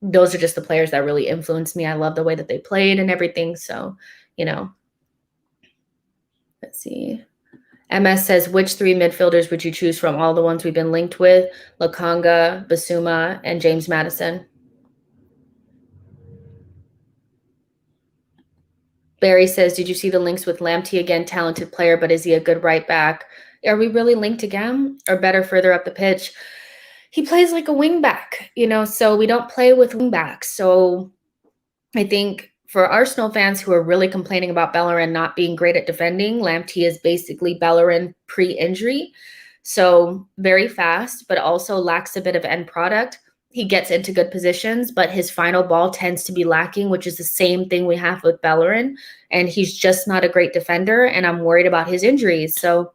Those are just the players that really influenced me. I love the way that they played and everything. So, let's see. MS says, which three midfielders would you choose from all the ones we've been linked with? Lokonga, Basuma, and James Maddison. Barry says, did you see the links with Lamptey again? Talented player, but is he a good right back? Are we really linked again? Or better further up the pitch? He plays like a wing back, so we don't play with wing backs. So I think for Arsenal fans who are really complaining about Bellerin not being great at defending, Lamptey is basically Bellerin pre-injury. So very fast, but also lacks a bit of end product. He gets into good positions, but his final ball tends to be lacking, which is the same thing we have with Bellerin. And he's just not a great defender, and I'm worried about his injuries. So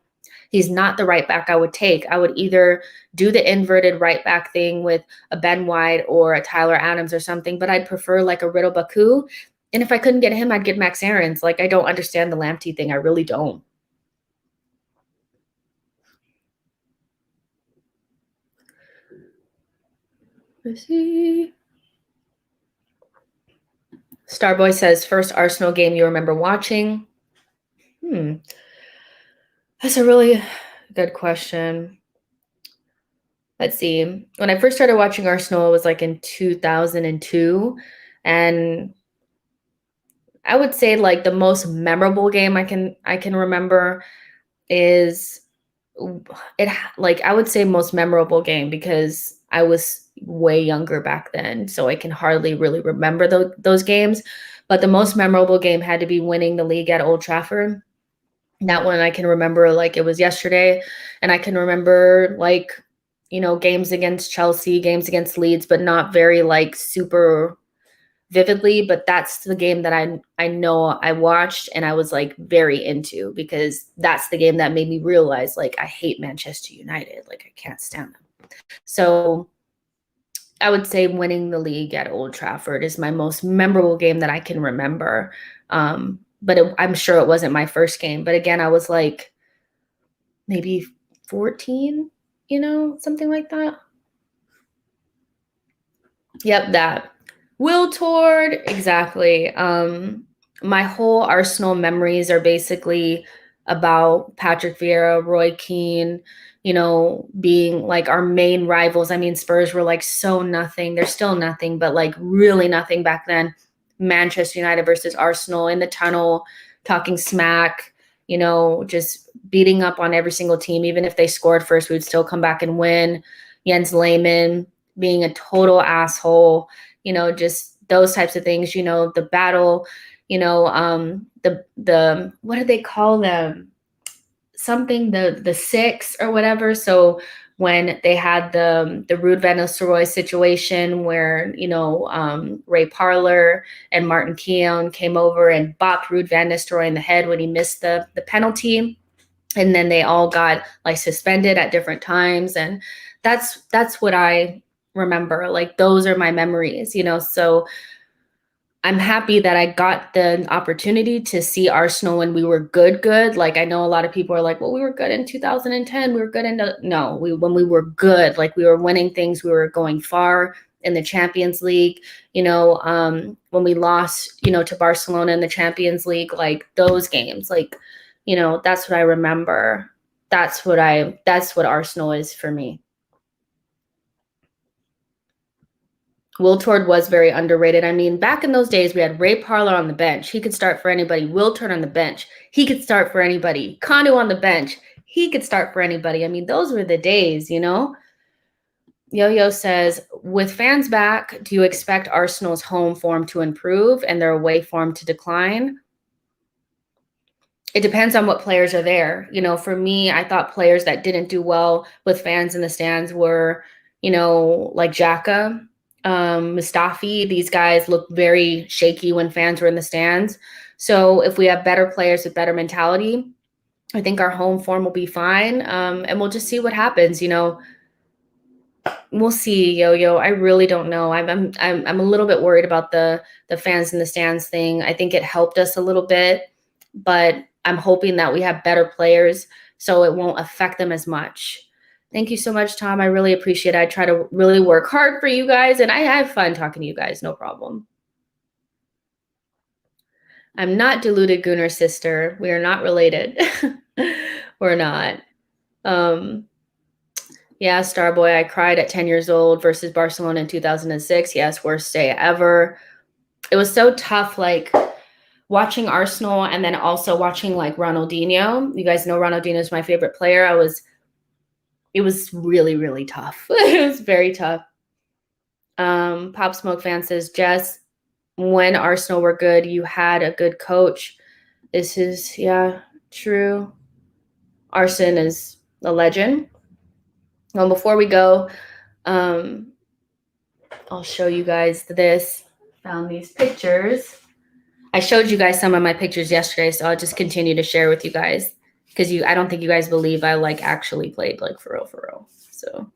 he's not the right back I would take. I would either do the inverted right back thing with a Ben White or a Tyler Adams or something, but I'd prefer like a Riddle Baku. And if I couldn't get him, I'd get Max Aarons. Like, I don't understand the Lamptey thing. I really don't. Let's see. Starboy says, first Arsenal game you remember watching? That's a really good question. Let's see. When I first started watching Arsenal, it was like in 2002. And I would say like the most memorable game I can remember is I would say most memorable game because I was way younger back then, so I can hardly really remember those games. But the most memorable game had to be winning the league at Old Trafford. That one I can remember like it was yesterday, and I can remember like games against Chelsea, games against Leeds, but not very like super vividly. But that's the game that I know I watched and I was like very into, because that's the game that made me realize like I hate Manchester United. Like, I can't stand them. So I would say winning the league at Old Trafford is my most memorable game that I can remember. But I'm sure it wasn't my first game. But again, I was like maybe 14, something like that. Yep, that. Will Tord, exactly. My whole Arsenal memories are basically about Patrick Vieira, Roy Keane, being like our main rivals. I mean, Spurs were like so nothing. They're still nothing, but like really nothing back then. Manchester United versus Arsenal in the tunnel, talking smack, just beating up on every single team. Even if they scored first, we'd still come back and win. Jens Lehmann being a total asshole, just those types of things, the battle, the what do they call them? Something, the six or whatever. So when they had the Ruud van Nistelrooy situation where, Ray Parler and Martin Keown came over and bopped Ruud van Nistelrooy in the head when he missed the penalty. And then they all got like suspended at different times. And that's what I remember. Like, those are my memories, so I'm happy that I got the opportunity to see Arsenal when we were good. Like, I know a lot of people are like, well, we were good in 2010. We were good when we were good, like we were winning things, we were going far in the Champions League, when we lost, to Barcelona in the Champions League, like those games, like, that's what I remember. That's what Arsenal is for me. Will Tord was very underrated. I mean, back in those days, we had Ray Parler on the bench. He could start for anybody. Will Tord on the bench. He could start for anybody. Kanu on the bench. he could start for anybody. I mean, those were the days, you know? Yo-Yo says, with fans back, do you expect Arsenal's home form to improve and their away form to decline? It depends on what players are there. You know, for me, I thought players that didn't do well with fans in the stands were, you know, like Xhaka, Mustafi. These guys look very shaky when fans were in the stands. So if we have better players with better mentality, I think our home form will be fine. And we'll just see what happens. You know, we'll see, Yo-Yo. I really don't know. I'm a little bit worried about the fans in the stands thing. I think it helped us a little bit, but I'm hoping that we have better players so it won't affect them as much. Thank you so much, Tom. I really appreciate it. I try to really work hard for you guys, and I have fun talking to you guys. No problem. I'm not deluded, Gunner's sister. We are not related. We're not. Yeah, Starboy, I cried at 10 years old versus Barcelona in 2006. Yes, worst day ever. It was so tough, like watching Arsenal and then also watching like Ronaldinho. You guys know Ronaldinho is my favorite player. It was really, really tough. It was very tough. Pop Smoke fan says, Jess, when Arsenal were good, you had a good coach. This is, yeah, true. Arsene is a legend. Well, before we go, I'll show you guys this. Found these pictures. I showed you guys some of my pictures yesterday, so I'll just continue to share with you guys because I don't think you guys believe I like actually played like for real. So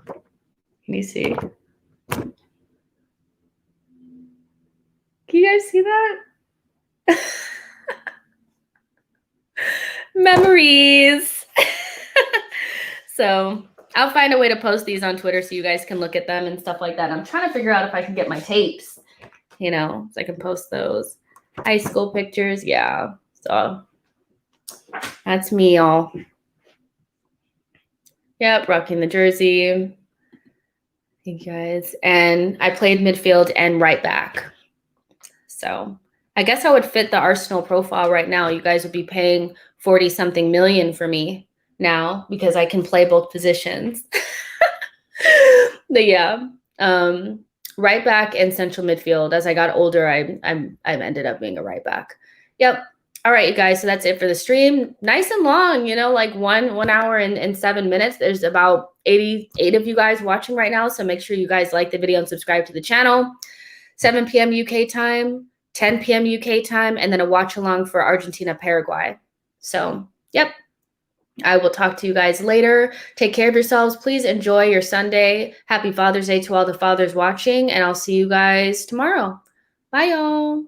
can you see? Can you guys see that? Memories. So I'll find a way to post these on Twitter so you guys can look at them and stuff like that. I'm trying to figure out if I can get my tapes, you know, so I can post those. High school pictures, yeah. So that's me, y'all. Yep, rocking the jersey. Thank you guys. And I played midfield and right back. So I guess I would fit the Arsenal profile right now. You guys would be paying 40-something million for me now because I can play both positions. But yeah, right back and central midfield. As I got older, I ended up being a right back. Yep. All right, you guys. So that's it for the stream. Nice and long, you know, like 1 hour and 7 minutes. There's about 88 of you guys watching right now. So make sure you guys like the video and subscribe to the channel. 7 p.m. UK time, 10 p.m. UK time, and then a watch along for Argentina, Paraguay. So, yep. I will talk to you guys later. Take care of yourselves. Please enjoy your Sunday. Happy Father's Day to all the fathers watching, and I'll see you guys tomorrow. Bye, y'all.